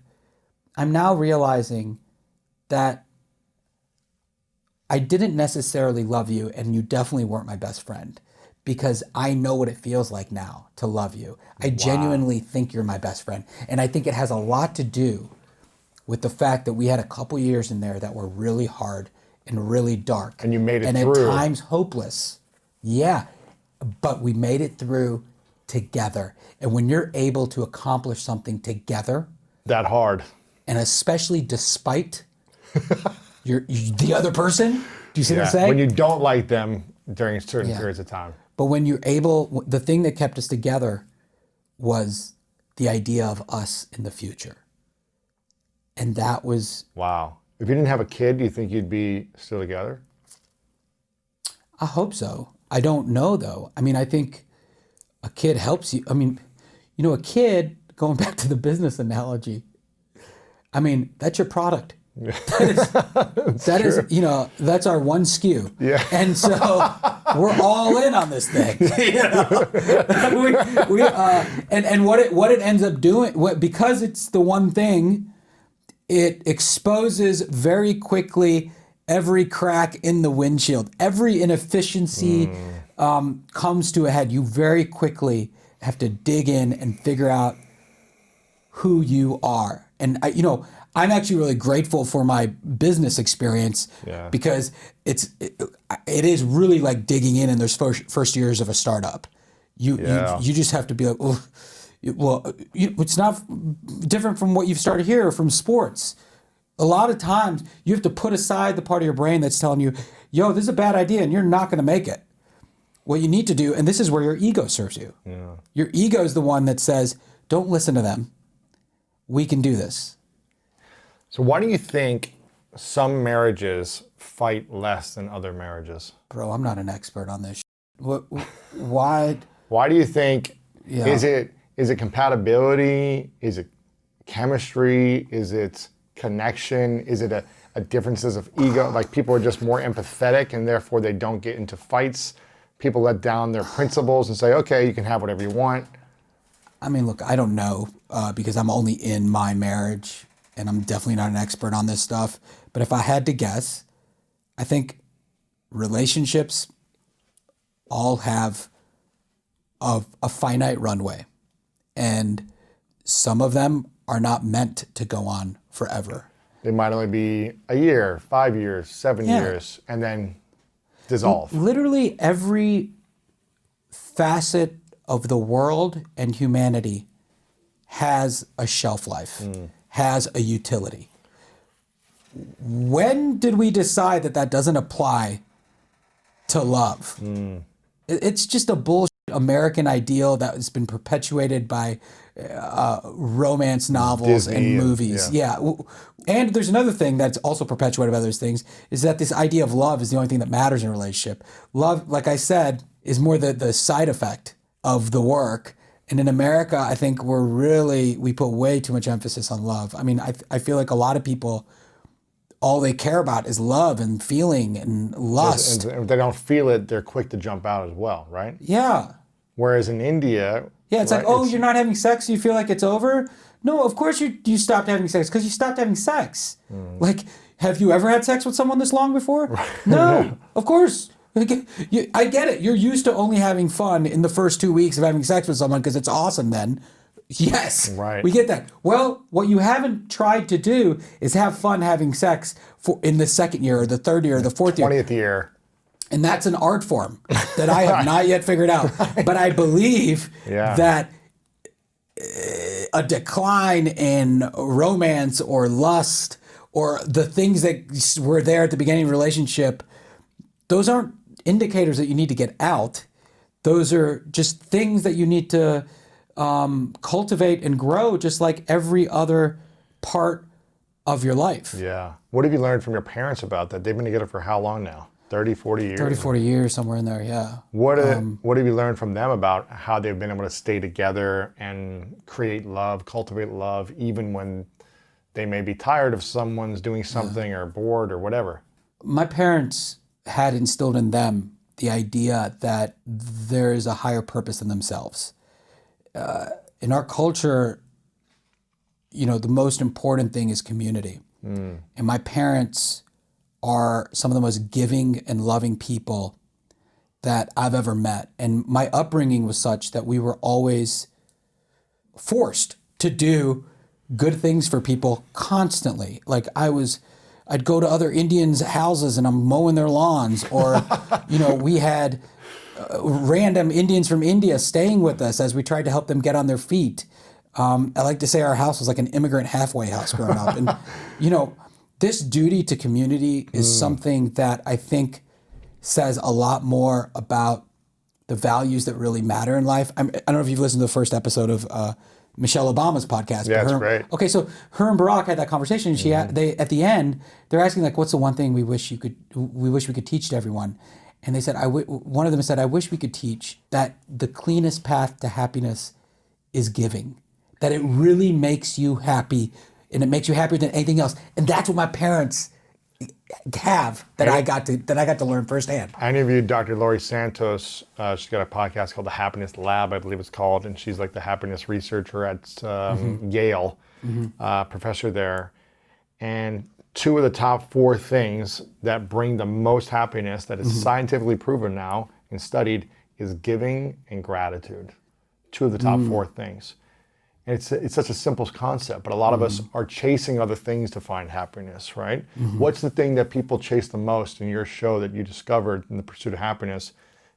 I'm now realizing that I didn't necessarily love you, and you definitely weren't my best friend, because I know what it feels like now to love you. I genuinely think you're my best friend. And I think it has a lot to do with the fact that we had a couple years in there that were really hard and really dark. And you made it and through. And at times hopeless. Yeah, but we made it through together. And when you're able to accomplish something together. That hard. And especially despite the other person. Do you see what I'm saying? When you don't like them during certain periods of time. But when you're able, the thing that kept us together was the idea of us in the future. And that was... Wow. If you didn't have a kid, do you think you'd be still together? I hope so. I don't know, though. I mean, I think a kid helps you. I mean, a kid, going back to the business analogy, I mean, that's your product. That is, that's our one SKU. Yeah. And so we're all in on this thing. And what it ends up doing, because it's the one thing, it exposes very quickly every crack in the windshield. Every inefficiency comes to a head. You very quickly have to dig in and figure out who you are. And I'm actually really grateful for my business experience because it is really like digging in those first years of a startup. You just have to be like, oh, well, it's not different from what you've started here or from sports. A lot of times you have to put aside the part of your brain that's telling you, yo, this is a bad idea and you're not going to make it. What you need to do, and this is where your ego serves you. Yeah. Your ego is the one that says, don't listen to them. We can do this. So why do you think some marriages fight less than other marriages? Bro, I'm not an expert on this. Why? Why do you think? Yeah. Is it compatibility? Is it chemistry? Is it connection? Is it a differences of ego? Like people are just more empathetic and therefore they don't get into fights. People let down their principles and say, okay, you can have whatever you want. I mean, look, I don't know because I'm only in my marriage and I'm definitely not an expert on this stuff. But if I had to guess, I think relationships all have a finite runway, and some of them are not meant to go on forever. They might only be a year, 5 years, 7 Yeah. years, and then dissolve. Literally every facet of the world and humanity has a shelf life, has a utility. When did we decide that that doesn't apply to love? It's just a bullshit American ideal that has been perpetuated by romance novels Disney and and- movies. Yeah. And there's another thing that's also perpetuated by those things is that this idea of love is the only thing that matters in a relationship. Love, like I said, is more the side effect of the work. And in America, I think we put way too much emphasis on love. I mean, I feel like a lot of people, all they care about is love and feeling and lust. And if they don't feel it, they're quick to jump out as well, right? Yeah. Whereas in India, Yeah, it's right, like, oh, you're not having sex, you feel like it's over? No, of course you stopped having sex because you stopped having sex. Like, have you ever had sex with someone this long before? No, of course. I get it. You're used to only having fun in the first 2 weeks of having sex with someone because it's awesome then. Yes, Right. we get that. Well, what you haven't tried to do is have fun having sex in the second year or the third year or the fourth year. 20th year. And that's an art form that I have not yet figured out. But I believe Yeah. that a decline in romance or lust or the things that were there at the beginning of a relationship, those aren't indicators that you need to get out. Those are just things that you need to cultivate and grow just like every other part of your life. Yeah. What have you learned from your parents about that? They've been together for how long now? 30, 40 years? 30, 40 years, somewhere in there, yeah. What have you learned from them about how they've been able to stay together and create love, cultivate love, even when they may be tired of someone's doing something or bored or whatever? My parents had instilled in them the idea that there is a higher purpose than themselves. In our culture, the most important thing is community. And my parents are some of the most giving and loving people that I've ever met. And my upbringing was such that we were always forced to do good things for people constantly. Like I'd go to other Indians' houses and I'm mowing their lawns, or, we had random Indians from India staying with us as we tried to help them get on their feet. I like to say our house was like an immigrant halfway house growing up. And, this duty to community is something that I think says a lot more about the values that really matter in life. I don't know if you've listened to the first episode of Michelle Obama's podcast. Yeah, but it's great. Okay, so her and Barack had that conversation, and they at the end they're asking like, "What's the one thing we wish we could teach to everyone?" And they said, one of them said, "I wish we could teach that the cleanest path to happiness is giving. That it really makes you happy, and it makes you happier than anything else." And that's what my parents have that I got to learn firsthand. I interviewed Dr. Laurie Santos. She's got a podcast called The Happiness Lab, I believe it's called, and she's like the happiness researcher at Yale, professor there. And two of the top 4 things that bring the most happiness that is scientifically proven now and studied is giving and gratitude. 2 of the top 4 things. And it's such a simple concept, but a lot of us are chasing other things to find happiness, right? What's the thing that people chase the most in your show that you discovered in the pursuit of happiness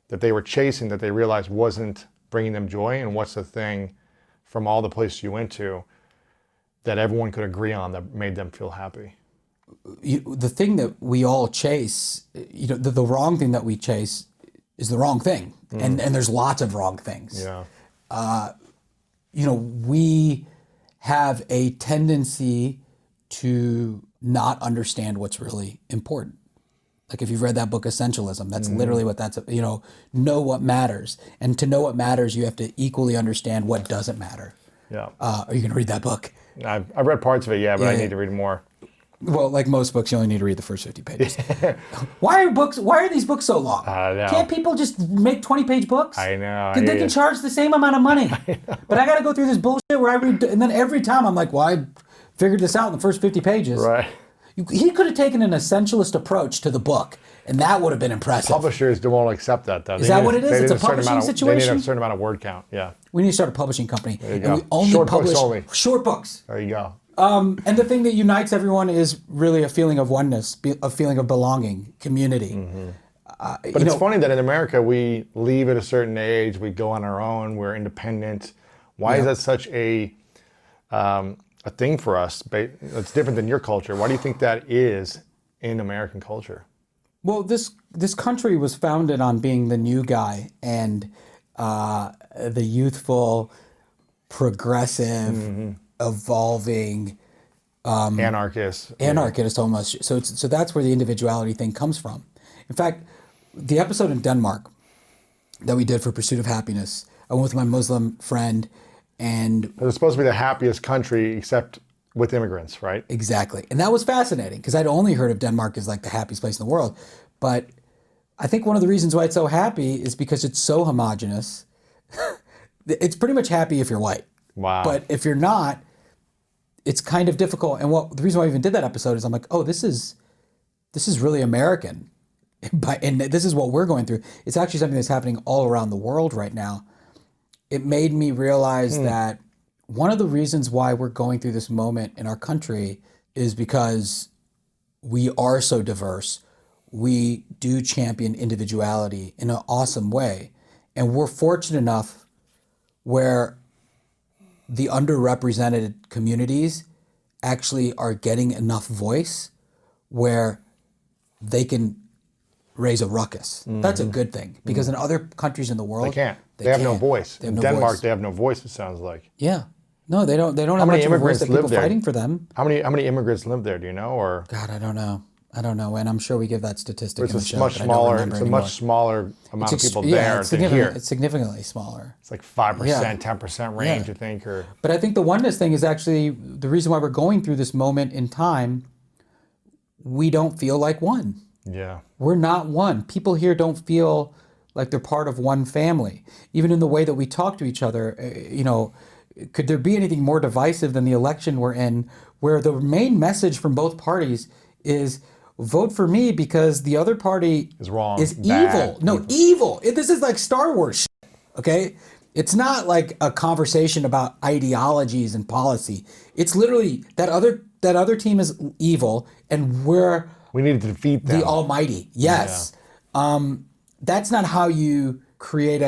that they were chasing that they realized wasn't bringing them joy? And what's the thing from all the places you went to that everyone could agree on that made them feel happy? The thing that we all chase, the wrong thing that we chase is the wrong thing. And there's lots of wrong things. Yeah. We have a tendency to not understand what's really important. Like if you've read that book, Essentialism, that's literally what that's, know what matters. And to know what matters, you have to equally understand what doesn't matter. Yeah. Are you going to read that book? I've read parts of it, but I need to read more. Well, like most books, you only need to read the first 50 pages. Why are these books so long? I know. Can't people just make 20-page books? I know. They can charge the same amount of money. But I got to go through this bullshit where I read, and then every time I'm like, well, I figured this out in the first 50 pages. Right. He could have taken an essentialist approach to the book And that would have been impressive. Publishers won't accept that, though. Is that what it is? It's a publishing They situation? need a certain amount of word count, yeah. We need to start a publishing company. There you And go. we only Short publish books only. short books. There you go. And the thing that unites everyone is really a feeling of oneness, a feeling of belonging, community. But it's funny that in America, we leave at a certain age, we go on our own, we're independent. Why is that such a thing for us? It's different than your culture. Why do you think that is in American culture? Well, this country was founded on being the new guy and the youthful, progressive, evolving Anarchist. anarchist almost. So that's where the individuality thing comes from. In fact, the episode in Denmark that we did for Pursuit of Happiness, I went with my Muslim friend, and It's supposed to be the happiest country except with immigrants, right? exactly. And that was fascinating because I'd only heard of Denmark as like the happiest place in the world. But I think one of the reasons why it's so happy is because it's so homogenous. It's pretty much happy if you're white. Wow. But if you're not, it's kind of difficult. And the reason why I even did that episode is I'm like, oh, this is really American. And this is what we're going through. It's actually something that's happening all around the world right now. It made me realize that one of the reasons why we're going through this moment in our country is because we are so diverse. We do champion individuality in an awesome way. And we're fortunate enough where the underrepresented communities actually are getting enough voice where they can raise a ruckus. That's a good thing because in other countries in the world, They can't. They have no can't. voice. They have In no Denmark, voice. they have no voice, it sounds like. Yeah. No, they don't have many much of a voice immigrants that live people there? fighting for them. How many immigrants live there, do you know? Or God, I don't know. And I'm sure we give that statistic in the it's show, a much but I don't smaller, remember it's a anymore. much smaller amount of people Yeah, there it's than significant- here. It's significantly smaller. It's like 5%, Yeah. 10% range, Yeah. I think, or But I think the oneness thing is actually the reason why we're going through this moment in time. We don't feel like one. yeah. We're not one. People here don't feel like they're part of one family. Even in the way that we talk to each other, could there be anything more divisive than the election we're in, where the main message from both parties is vote for me because the other party Is wrong, is bad, evil. No, evil. This is like Star Wars shit, okay? It's not like a conversation about ideologies and policy. It's literally that other team is evil and we're We need to defeat them. the almighty. Yes. That's not how you create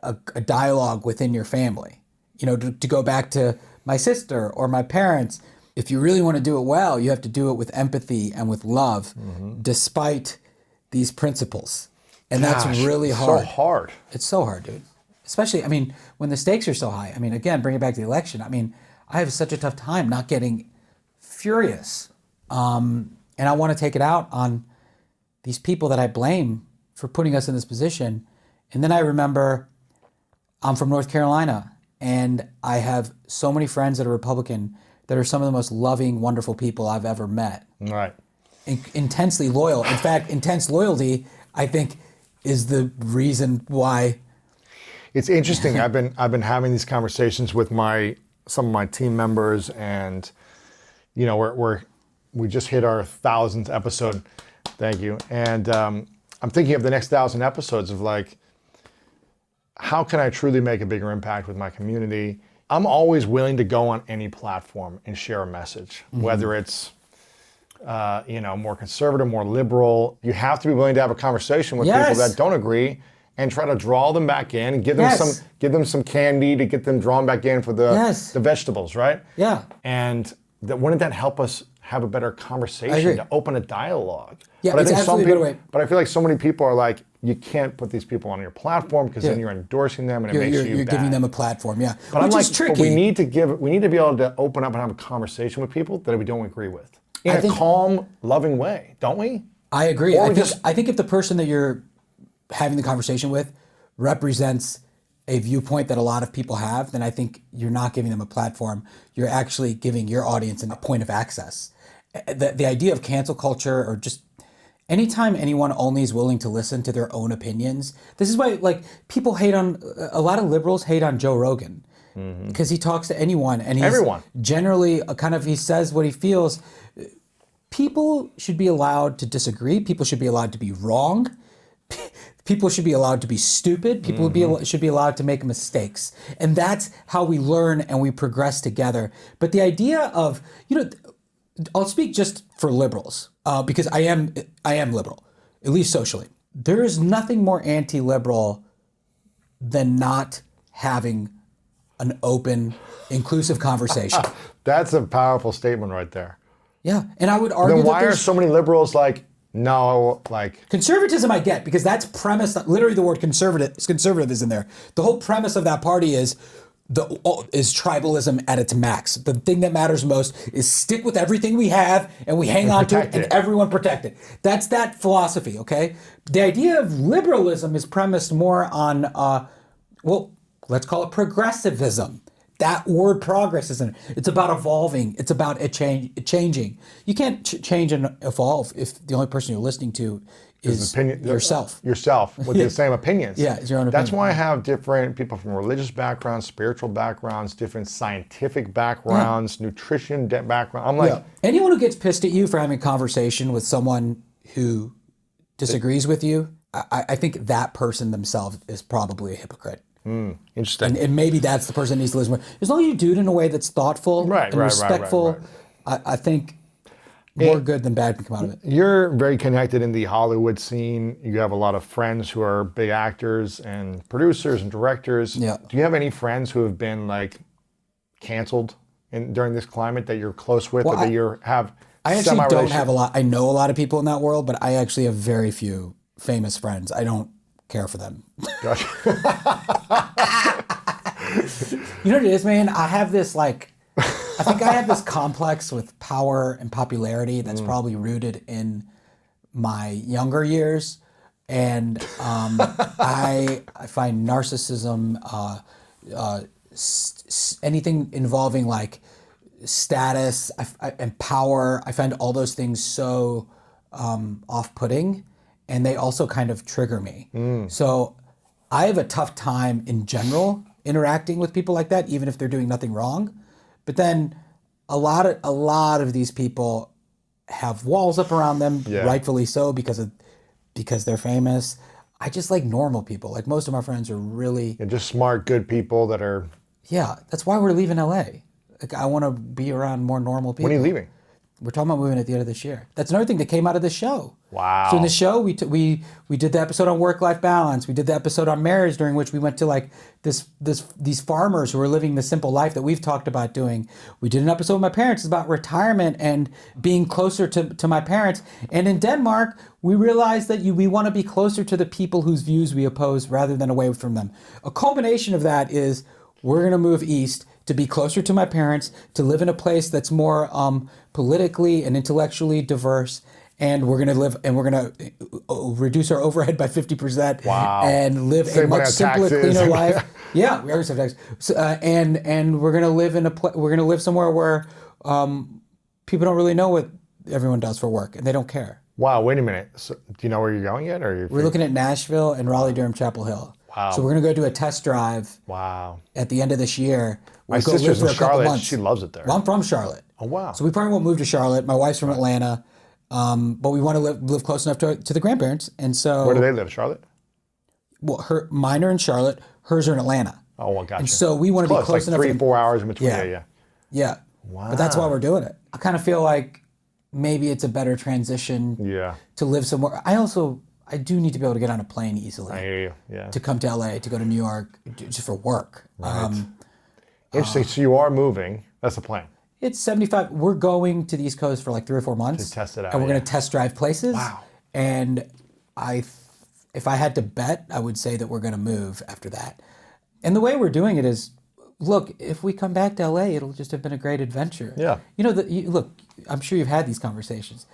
a dialogue within your family. To go back to my sister or my parents, if you really want to do it well, you have to do it with empathy and with love, despite these principles. And Gosh, that's really it's hard. so hard. It's so hard, dude. Especially, when the stakes are so high. Again, bring it back to the election. I have such a tough time not getting furious. And I want to take it out on these people that I blame for putting us in this position. And then I remember I'm from North Carolina and I have so many friends that are Republican that are some of the most loving, wonderful people I've ever met. Right. Intensely loyal. In fact, intense loyalty, I think, is the reason why. It's interesting. I've been having these conversations with some of my team members, and we just hit our 1,000th episode. Thank you. And I'm thinking of the next 1,000 episodes of like, how can I truly make a bigger impact with my community? I'm always willing to go on any platform and share a message, whether it's more conservative, more liberal. You have to be willing to have a conversation with people that don't agree and try to draw them back in and give them some candy to get them drawn back in for the vegetables, right? Yeah. And wouldn't that help us have a better conversation to open a dialogue? Yeah, but it's absolutely a better way. But I feel like so many people are like, you can't put these people on your platform because then you're endorsing them and it makes you You're bad. giving them a platform, yeah. But Which I'm is like, tricky. but we need to be able to open up and have a conversation with people that we don't agree with in a calm, loving way, don't we? I agree. Or I think if the person that you're having the conversation with represents a viewpoint that a lot of people have, then I think you're not giving them a platform. You're actually giving your audience a point of access. The idea of cancel culture, or just anytime anyone only is willing to listen to their own opinions. This is why people hate on, a lot of liberals hate on Joe Rogan because he talks to anyone and he's Everyone. generally he says what he feels. people should be allowed to disagree. People should be allowed to be wrong. People should be allowed to be stupid. People should be allowed to make mistakes. And that's how we learn and we progress together. But the idea of, I'll speak just for liberals, because I am liberal, at least socially. There is nothing more anti-liberal than not having an open, inclusive conversation. That's a powerful statement right there. Yeah, and I would argue Then that why are so many liberals like, no, like... Conservatism I get, because that's premise, literally the word conservative is in there. The whole premise of that party is tribalism at its max. The thing that matters most is stick with everything we have and we hang on to it and everyone protect it. That's that philosophy, okay? The idea of liberalism is premised more on, let's call it progressivism. That word progress isn't. It's about evolving. It's about changing. You can't change and evolve if the only person you're listening to is yourself. Yourself with the same opinions. Yeah, it's your own opinion. That's why I have different people from religious backgrounds, spiritual backgrounds, different scientific backgrounds, nutrition background. I'm like, anyone who gets pissed at you for having a conversation with someone who disagrees with you, I think that person themselves is probably a hypocrite. Interesting. And maybe that's the person that needs to listen more. As long as you do it in a way that's thoughtful and respectful, I think more good than bad can come out of it. You're very connected in the Hollywood scene. You have a lot of friends who are big actors and producers and directors. Yeah. Do you have any friends who have been like canceled during this climate that you're close with, or that you have? I actually don't have a lot. I know a lot of people in that world, but I actually have very few famous friends. I don't care for them. Gotcha. You know what it is, man? I have this I think I have this complex with power and popularity that's probably rooted in my younger years. And I find narcissism, anything involving like status and power, I find all those things so off-putting. And they also kind of trigger me. So I have a tough time in general interacting with people like that, even if they're doing nothing wrong. But then a lot of these people have walls up around them, rightfully so, because they're famous. I just like normal people. Like most of my friends are really just smart, good people that are. Yeah, that's why we're leaving LA. Like I want to be around more normal people. When are you leaving? We're talking about moving at the end of this year. That's another thing that came out of the show. Wow. So in the show, we did the episode on work-life balance. We did the episode on marriage, during which we went to like these farmers who are living the simple life that we've talked about doing. We did an episode with my parents about retirement and being closer to my parents. And in Denmark, we realized that we want to be closer to the people whose views we oppose rather than away from them. A culmination of that is we're going to move east to be closer to my parents, to live in a place that's more politically and intellectually diverse, and we're gonna reduce our overhead by 50%. Wow. And live a much simpler, cleaner life. Yeah, we always have taxes. So, and we're gonna live we're gonna live somewhere where people don't really know what everyone does for work, and they don't care. Wow. Wait a minute. So, do you know where you're going yet, or we're looking at Nashville and Raleigh, Durham, Chapel Hill. Wow. So we're gonna go do a test drive. Wow. At the end of this year. My sister's in Charlotte. She loves it there. Well, I'm from Charlotte. Oh, wow. So we probably won't move to Charlotte. My wife's from Atlanta, but we want to live close enough to the grandparents. And so, where do they live? Charlotte? Well, mine are in Charlotte. Hers are in Atlanta. Oh, well, gotcha. And so we want to be close like enough. 3-4 hours in between. Yeah. Wow. But that's why we're doing it. I kind of feel like maybe it's a better transition. To live somewhere. I do need to be able to get on a plane easily. I hear you. Yeah. To come to LA, to go to New York, just for work. Right. Interesting. So you are moving. That's the plan. It's 75. We're going to the East Coast for like 3 or 4 months. To test it out. And we're going to test drive places. Wow. And if I had to bet, I would say that we're going to move after that. And the way we're doing it is, look, if we come back to LA, it'll just have been a great adventure. Yeah. Look, I'm sure you've had these conversations.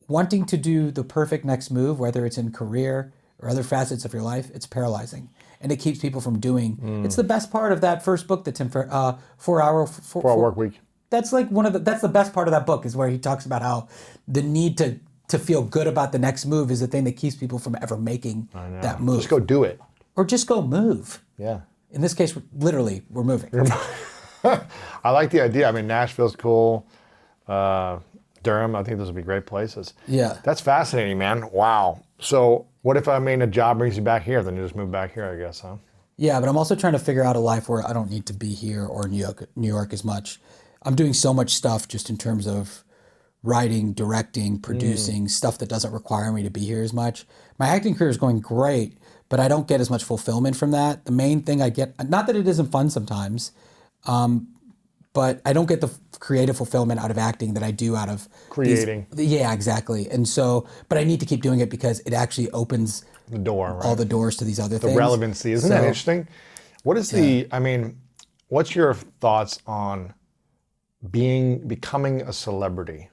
Wanting to do the perfect next move, whether it's in career or other facets of your life, it's paralyzing. And it keeps people from doing. It's the best part of that first book that Tim, 4 Hour Work Week. That's like that's the best part of that book, is where he talks about how the need to feel good about the next move is the thing that keeps people from ever making that move. Just go do it. Or just go move. Yeah. In this case, we're moving. I like the idea. I mean, Nashville's cool. Durham. I think those would be great places. Yeah. That's fascinating, man. Wow. So what if I mean a job brings you back here? Then you just move back here, I guess, huh? Yeah, but I'm also trying to figure out a life where I don't need to be here or New York as much. I'm doing so much stuff just in terms of writing, directing, producing, stuff that doesn't require me to be here as much. My acting career is going great, but I don't get as much fulfillment from that. The main thing I get, not that it isn't fun sometimes, but I don't get the creative fulfillment out of acting that I do out of Creating. Yeah, exactly. And so, but I need to keep doing it because it actually opens The door, right? all the doors to these other The things. relevancy. Isn't that interesting? What is I mean, what's your thoughts on becoming a celebrity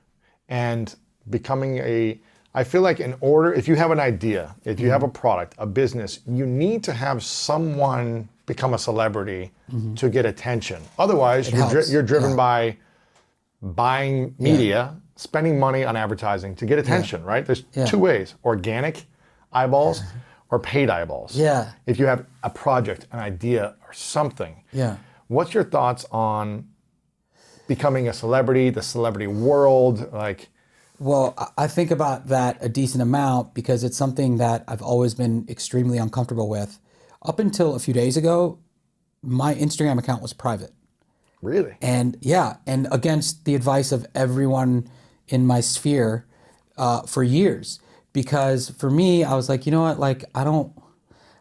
and I feel like if you have an idea, if you have a product, a business, you need to have someone become a celebrity to get attention. Otherwise, you're driven by buying media, spending money on advertising to get attention, right? There's two ways: organic eyeballs or paid eyeballs. Yeah. If you have a project, an idea, or something. Yeah. What's your thoughts on becoming a celebrity, the celebrity world? Well, I think about that a decent amount because it's something that I've always been extremely uncomfortable with. Up until a few days ago, my Instagram account was private. Really? And and against the advice of everyone in my sphere for years. Because for me, I was like, you know what, like I don't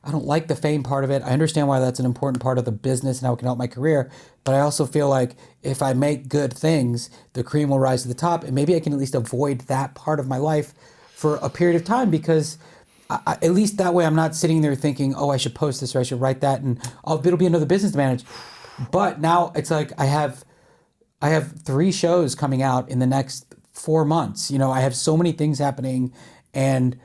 like the fame part of it. I understand why that's an important part of the business and how it can help my career. But I also feel like if I make good things, the cream will rise to the top. And maybe I can at least avoid that part of my life for a period of time because at least that way I'm not sitting there thinking, oh, I should post this or I should write that. And it'll be another business to manage. But now it's like I have 3 shows coming out in the next 4 months. You know, I have so many things happening and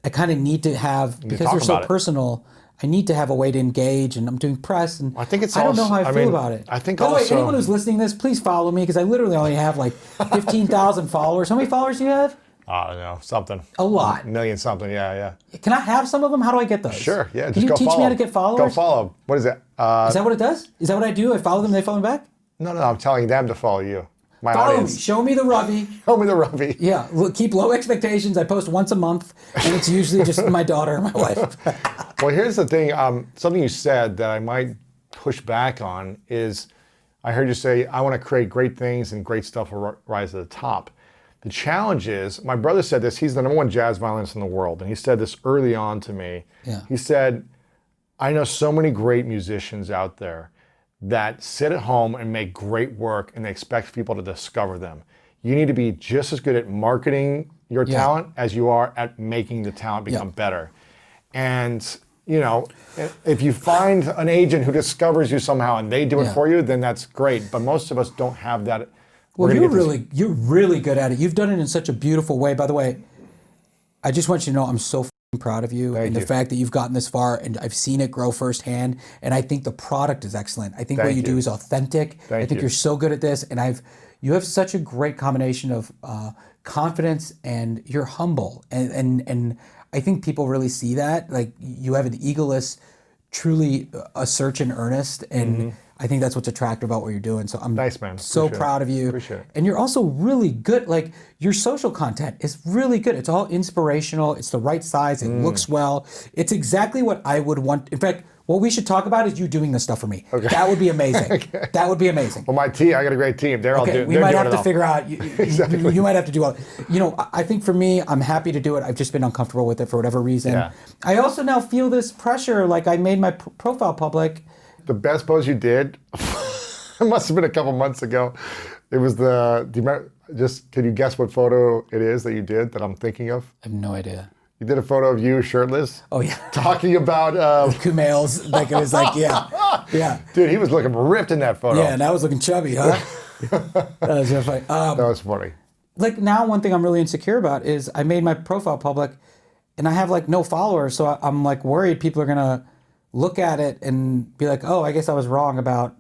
I kind of need to have, because they're so personal, I need to have a way to engage, and I'm doing press, and I don't know how I feel about it. I think By the way, also, anyone who's listening to this, please follow me, because I literally only have like 15,000 followers. How many followers do you have? I don't know, something. A lot. A million something, yeah. Can I have some of them? How do I get those? Sure, yeah. Can you teach me how to get followers? Go follow. What is it? Is that what it does? Is that what I do? I follow them, they follow me back? No, I'm telling them to follow you. My Follow audience. me. Show me the Ravi. Show me the Ravi. Yeah, keep low expectations. I post once a month, and it's usually just my daughter and my wife. Well, here's the thing. Something you said that I might push back on is I heard you say, I want to create great things and great stuff will rise to the top. The challenge is, my brother said this, he's the #1 jazz violinist in the world, and he said this early on to me. Yeah. He said, I know so many great musicians out there that sit at home and make great work and they expect people to discover them. You need to be just as good at marketing your talent as you are at making the talent become better. And, you know, if you find an agent who discovers you somehow and they do it for you, then that's great. But most of us don't have that. Well, you're really good at it. You've done it in such a beautiful way. By the way, I just want you to know I'm so proud of you and the fact that you've gotten this far, and I've seen it grow firsthand, and I think the product is excellent. I think what you do is authentic. I think you're so good at this, and you have such a great combination of confidence, and you're humble, and I think people really see that. Like, you have an egoless, truly a search in earnest, and I think that's what's attractive about what you're doing. So I'm so proud of you. Appreciate it. And you're also really good. Like, your social content is really good. It's all inspirational. It's the right size. It looks well. It's exactly what I would want. In fact, what we should talk about is you doing this stuff for me. Okay. That would be amazing. That would be amazing. Well, my team, I got a great team. They're all doing it. We might have to figure out, Exactly. you might have to do all, I think for me, I'm happy to do it. I've just been uncomfortable with it for whatever reason. Yeah. I also now feel this pressure. Like, I made my profile public. The best pose you did, it must have been a couple months ago. It was can you guess what photo it is that you did that I'm thinking of? I have no idea. You did a photo of you shirtless. Oh, yeah. Talking about... Kumail's, like, it was like, yeah. Dude, he was looking ripped in that photo. Yeah, and I was looking chubby, huh? That was so funny. That was funny. Like, now one thing I'm really insecure about is I made my profile public and I have like no followers. So I'm like worried people are going to look at it and be like, oh, I guess I was wrong about,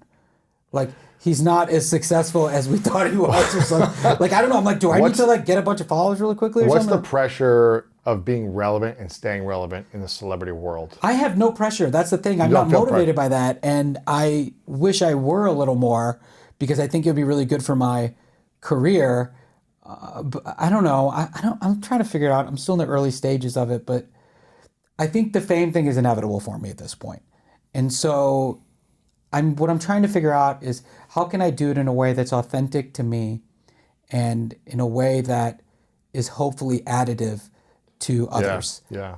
like, he's not as successful as we thought he was or something. Like, I don't know. I'm like, do I need to like get a bunch of followers really quickly or What's something? the pressure of being relevant and staying relevant in the celebrity world? I have no pressure. That's the thing. I'm not motivated by that. And I wish I were a little more, because I think it would be really good for my career. But I don't know. I'm trying to figure it out. I'm still in the early stages of it, but I think the fame thing is inevitable for me at this point. And so what I'm trying to figure out is how can I do it in a way that's authentic to me and in a way that is hopefully additive to others. Yeah.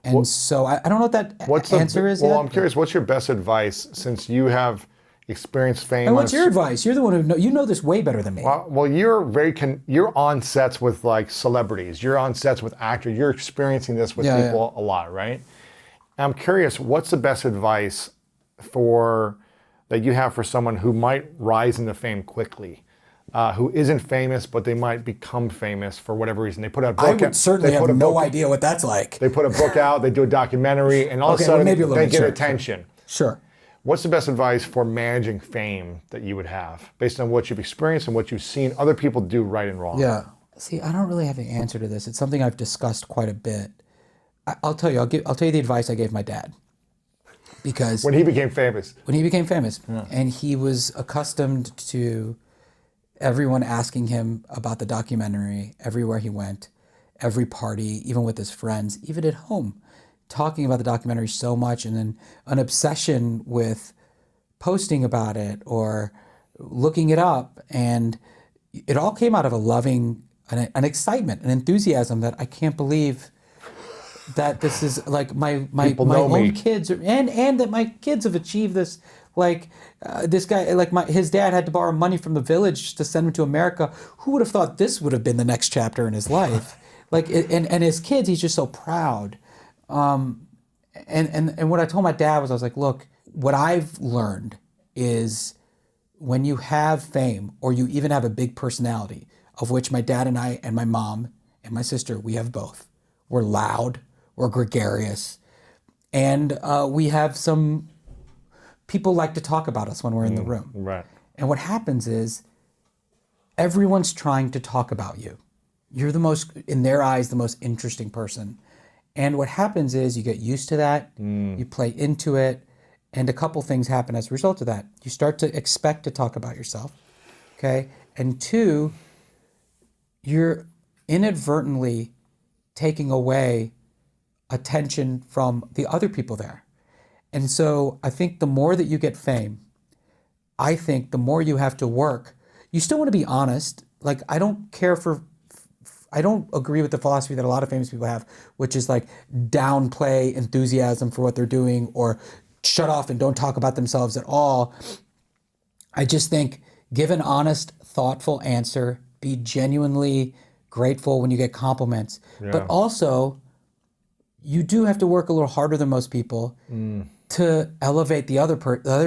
And so I don't know what that What's answer is well, yet. I'm curious. What's your best advice since you have experienced fame? And what's your advice? You're the one who you know this way better than me. Well, you're on sets with like celebrities. You're on sets with actors. You're experiencing this with people a lot, right? I'm curious. What's the best advice that you have for someone who might rise into fame quickly? Who isn't famous, but they might become famous for whatever reason. They put out a book. I would certainly have no idea what that's like. They put a book out, they do a documentary, and all of a sudden they get attention. Sure. What's the best advice for managing fame that you would have based on what you've experienced and what you've seen other people do right and wrong? Yeah. See, I don't really have the answer to this. It's something I've discussed quite a bit. I'll tell you. I'll tell you the advice I gave my dad. Because when he became famous. And he was accustomed to everyone asking him about the documentary everywhere he went, every party, even with his friends, even at home, talking about the documentary so much, and then an obsession with posting about it or looking it up. And it all came out of a loving, an excitement, an enthusiasm that I can't believe that this is like my own kids, and that my kids have achieved this. Like this guy, like his dad had to borrow money from the village to send him to America. Who would have thought this would have been the next chapter in his life? And his kids, he's just so proud. And what I told my dad was, I was like, look, what I've learned is when you have fame or you even have a big personality, of which my dad and I and my mom and my sister, we have both. We're loud, we're gregarious, and we have some people like to talk about us when we're in the room. Right. And what happens is everyone's trying to talk about you. You're the most, in their eyes, the most interesting person. And what happens is you get used to that, you play into it, and a couple things happen as a result of that. You start to expect to talk about yourself, okay? And two, you're inadvertently taking away attention from the other people there. And so I think the more that you get fame, I think the more you have to work. You still want to be honest. Like, I don't agree with the philosophy that a lot of famous people have, which is like downplay enthusiasm for what they're doing or shut off and don't talk about themselves at all. I just think give an honest, thoughtful answer, be genuinely grateful when you get compliments, but also you do have to work a little harder than most people to elevate the other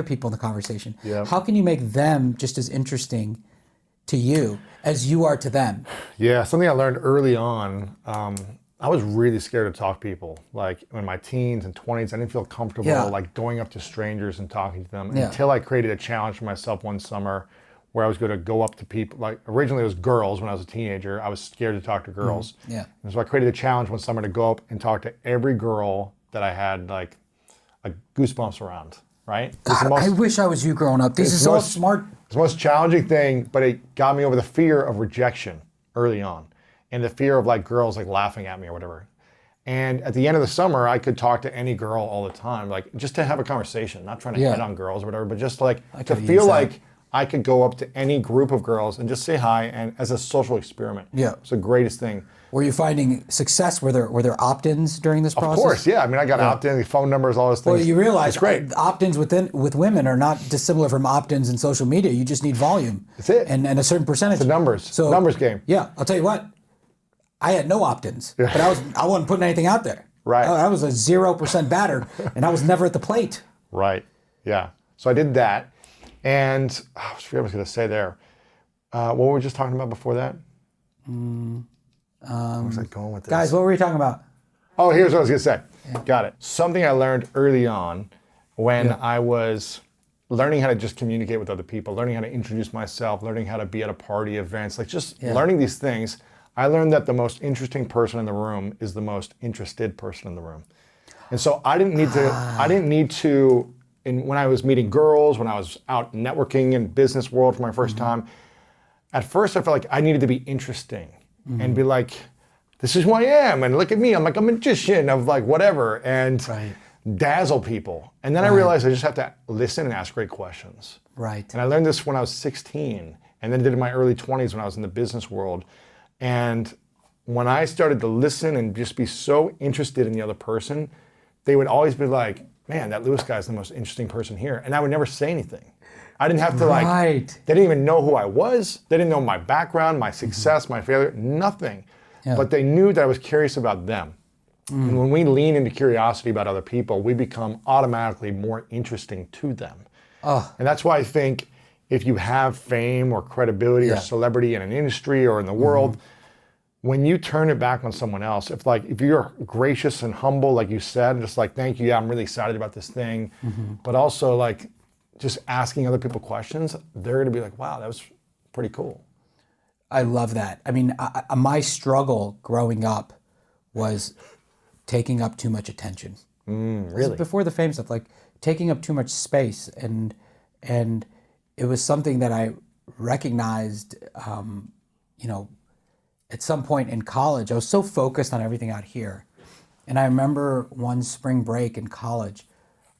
people in the conversation. Yeah. How can you make them just as interesting to you as you are to them? Yeah, something I learned early on. I was really scared to talk to people. Like in my teens and 20s, I didn't feel comfortable like going up to strangers and talking to them until I created a challenge for myself one summer where I was going to go up to people. Like originally it was girls when I was a teenager. I was scared to talk to girls. Yeah. And so I created a challenge one summer to go up and talk to every girl that I had like goosebumps around, right? God, I wish I was you growing up. This is so smart. It's the most challenging thing, but it got me over the fear of rejection early on and the fear of like girls like laughing at me or whatever. And at the end of the summer, I could talk to any girl all the time, like just to have a conversation, not trying to hit on girls or whatever, but just like to feel like I could go up to any group of girls and just say hi and as a social experiment. Yeah. It's the greatest thing. Were you finding success? Were there opt-ins during this process? Of course, yeah. I mean, I got opt-in, phone numbers, all those things. Well, you realize it's great. Opt-ins with women are not dissimilar from opt-ins in social media. You just need volume. That's it. And a certain percentage. It's a numbers game. Yeah, I'll tell you what. I had no opt-ins, but I wasn't putting anything out there. Right. I was a 0% batter, and I was never at the plate. Right. Yeah. So I did that, and I forget what I was going to say there. What were we just talking about before that? Where was I going with this? Guys, what were you talking about? Oh, here's what I was going to say. Yeah. Got it. Something I learned early on when I was learning how to just communicate with other people, learning how to introduce myself, learning how to be at a party, events, like just learning these things. I learned that the most interesting person in the room is the most interested person in the room. And so I didn't need to, when I was meeting girls, when I was out networking in business world for my first time, at first I felt like I needed to be interesting and be like, this is who I am, and look at me, I'm like a magician of like whatever, and dazzle people. And then I realized I just have to listen and ask great questions. Right. And I learned this when I was 16, and then did it in my early 20s when I was in the business world. And when I started to listen and just be so interested in the other person, they would always be like, man, that Lewis guy is the most interesting person here. And I would never say anything. I didn't have to they didn't even know who I was. They didn't know my background, my success, my failure, nothing. Yeah. But they knew that I was curious about them. And when we lean into curiosity about other people, we become automatically more interesting to them. And that's why I think if you have fame or credibility or celebrity in an industry or in the world, when you turn it back on someone else, if you're gracious and humble, like you said, just like, thank you, yeah, I'm really excited about this thing, but also like just asking other people questions, they're gonna be like, wow, that was pretty cool. I love that. I mean, my struggle growing up was taking up too much attention. Really? Before the fame stuff, like taking up too much space, and it was something that I recognized, at some point in college. I was so focused on everything out here. And I remember one spring break in college,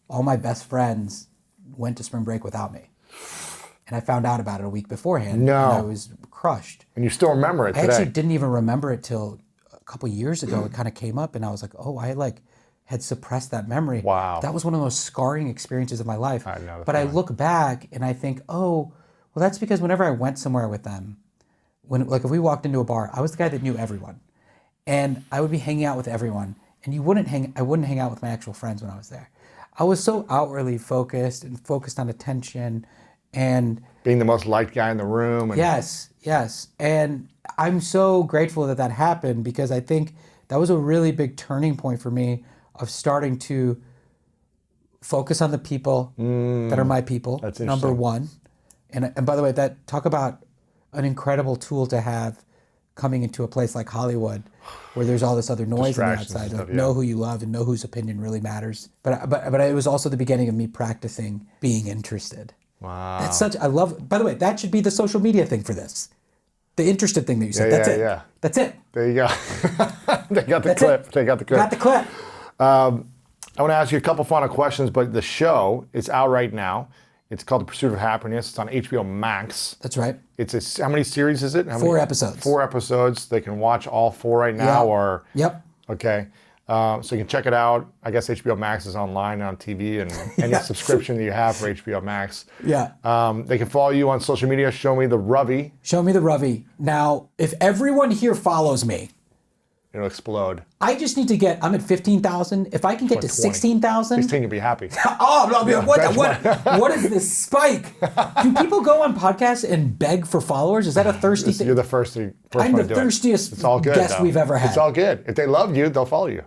all my best friends went to spring break without me. And I found out about it a week beforehand. No. And I was crushed. And you still remember it today? I actually didn't even remember it till a couple years ago. It kind of came up and I was like, oh, I had suppressed that memory. Wow. That was one of the most scarring experiences of my life. I know. But I look back and I think, oh, well, that's because whenever I went somewhere with them, if we walked into a bar, I was the guy that knew everyone. And I would be hanging out with everyone. And I wouldn't hang out with my actual friends when I was there. I was so outwardly focused and focused on attention and being the most liked guy in the room. And yes. And I'm so grateful that happened, because I think that was a really big turning point for me of starting to focus on the people that are my people. That's number one. And by the way, talk about an incredible tool to have coming into a place like Hollywood, where there's all this other noise on the outside. Stuff, know who you love and know whose opinion really matters. But it was also the beginning of me practicing being interested. Wow. I love, by the way, that should be the social media thing for this. The interested thing that you said. That's it. There you go. They got the clip. They got the clip. Got the clip. I want to ask you a couple final questions, but the show, it's out right now. It's called The Pursuit of Happiness. It's on HBO Max. That's right. How many series is it? 4 episodes. 4 episodes. They can watch all 4 right now, or? Yep. Okay. So you can check it out. I guess HBO Max is online on TV, and any subscription that you have for HBO Max. Yeah. They can follow you on social media. Show me the Ravi. Show me the Ravi. Now, if everyone here follows me, it'll explode. I just need to I'm at 15,000. If I can get to 16,000. 16, you'll be happy. I'll be like, what is this spike? Do people go on podcasts and beg for followers? Is that a thirsty thing? You're the first one I'm to the do thirstiest it's all good, guest we've ever had. It's all good. If they love you, they'll follow you.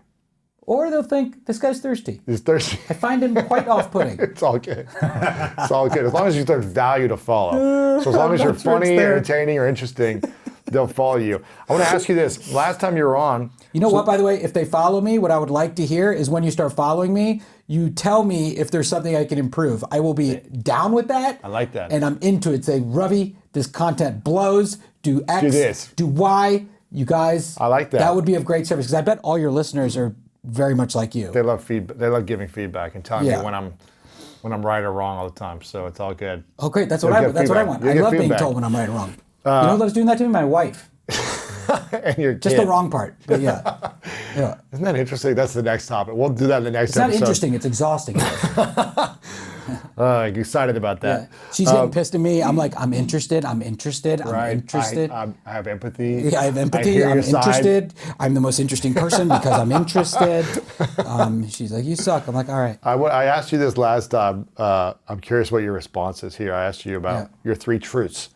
Or they'll think, this guy's thirsty. He's thirsty. I find him quite off-putting. It's all good. It's all good. As long as there's value to follow. So as long as you're funny, entertaining, or interesting, they'll follow you. I want to ask you this. Last time you were on... You know what, by the way, if they follow me, what I would like to hear is when you start following me, you tell me if there's something I can improve. I will be down with that. I like that. And I'm into it. Say, Ravi, this content blows. Do X. Do this. Do Y. You guys. I like that. That would be of great service, because I bet all your listeners are very much like you. They love feedback. They love giving feedback and telling me when I'm right or wrong all the time. So it's all good. Oh, great. That's what I want. I love being told when I'm right or wrong. You know who loves doing that to me? My wife. And your just kid. The wrong part, but yeah. Isn't that interesting? That's the next topic. We'll do that in the next episode. It's not interesting. It's exhausting. Excited about that. Yeah. She's getting pissed at me. I'm like, I'm interested. I'm interested. Right. I'm interested. I have empathy. Yeah, I have empathy. I'm interested. I'm the most interesting person because I'm interested. She's like, you suck. I'm like, all right. I asked you this last time. I'm curious what your response is here. I asked you about your 3 truths.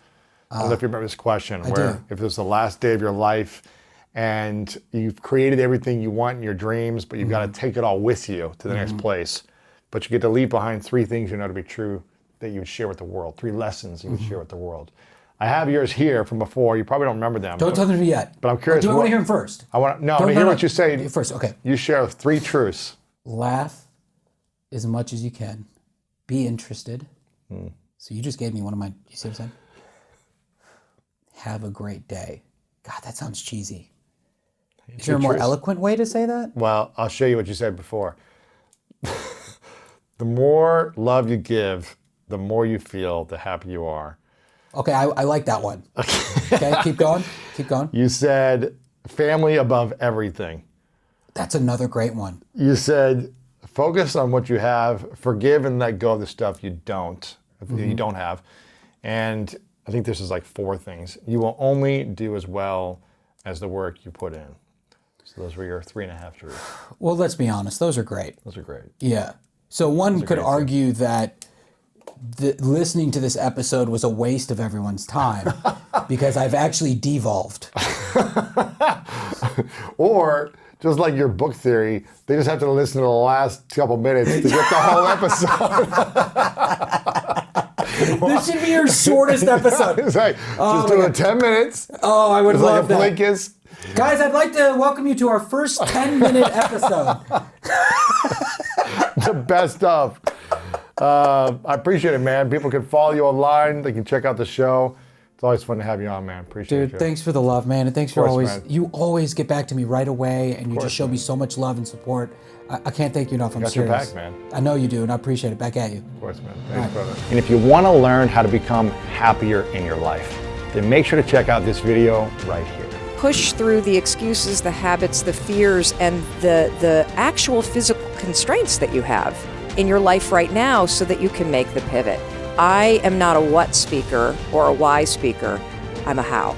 I don't know if you remember this question, where if it was the last day of your life and you've created everything you want in your dreams, but you've got to take it all with you to the next place, but you get to leave behind 3 things you know to be true that you would share with the world, 3 lessons you would share with the world. I have yours here from before. You probably don't remember them. Don't tell them to me yet. But I'm curious. Do I want to hear them first? I want to hear what you say. First, okay. You share 3 truths. Laugh as much as you can. Be interested. So you just gave me one of my, you see what I'm saying? have a great day. God, that sounds cheesy. Is there a more eloquent way to say that? Well, I'll show you what you said before. The more love you give, the more you feel, the happier you are. Okay, I like that one. Okay, keep going. Keep going. You said family above everything. That's another great one. You said focus on what you have, forgive and let go of the stuff you don't have. And I think this is like 4 things. You will only do as well as the work you put in. So those were your 3.5 truths. Well, let's be honest. Those are great. Those are great. Yeah. So one could argue that listening to this episode was a waste of everyone's time because I've actually devolved. Or, just like your book theory, they just have to listen to the last couple minutes to get the whole episode. This should be your shortest episode. It's right. Just do it 10 minutes. Oh, I would It's love like a that. Blinkist. Guys, I'd like to welcome you to our first 10-minute episode. The best stuff. I appreciate it, man. People can follow you online. They can check out the show. It's always fun to have you on, man. Appreciate Dude, you. thanks for the love, man. And thanks for course, always, man. you always get back to me right away and you just show man. me so much love and support. I can't thank you enough. I'm Got your serious. back, man. I know you do, and I appreciate it. Back at you. Of course, man. Thanks, brother. And if you want to learn how to become happier in your life, then make sure to check out this video right here. Push through the excuses, the habits, the fears, and the actual physical constraints that you have in your life right now so that you can make the pivot. I am not a what speaker or a why speaker. I'm a how.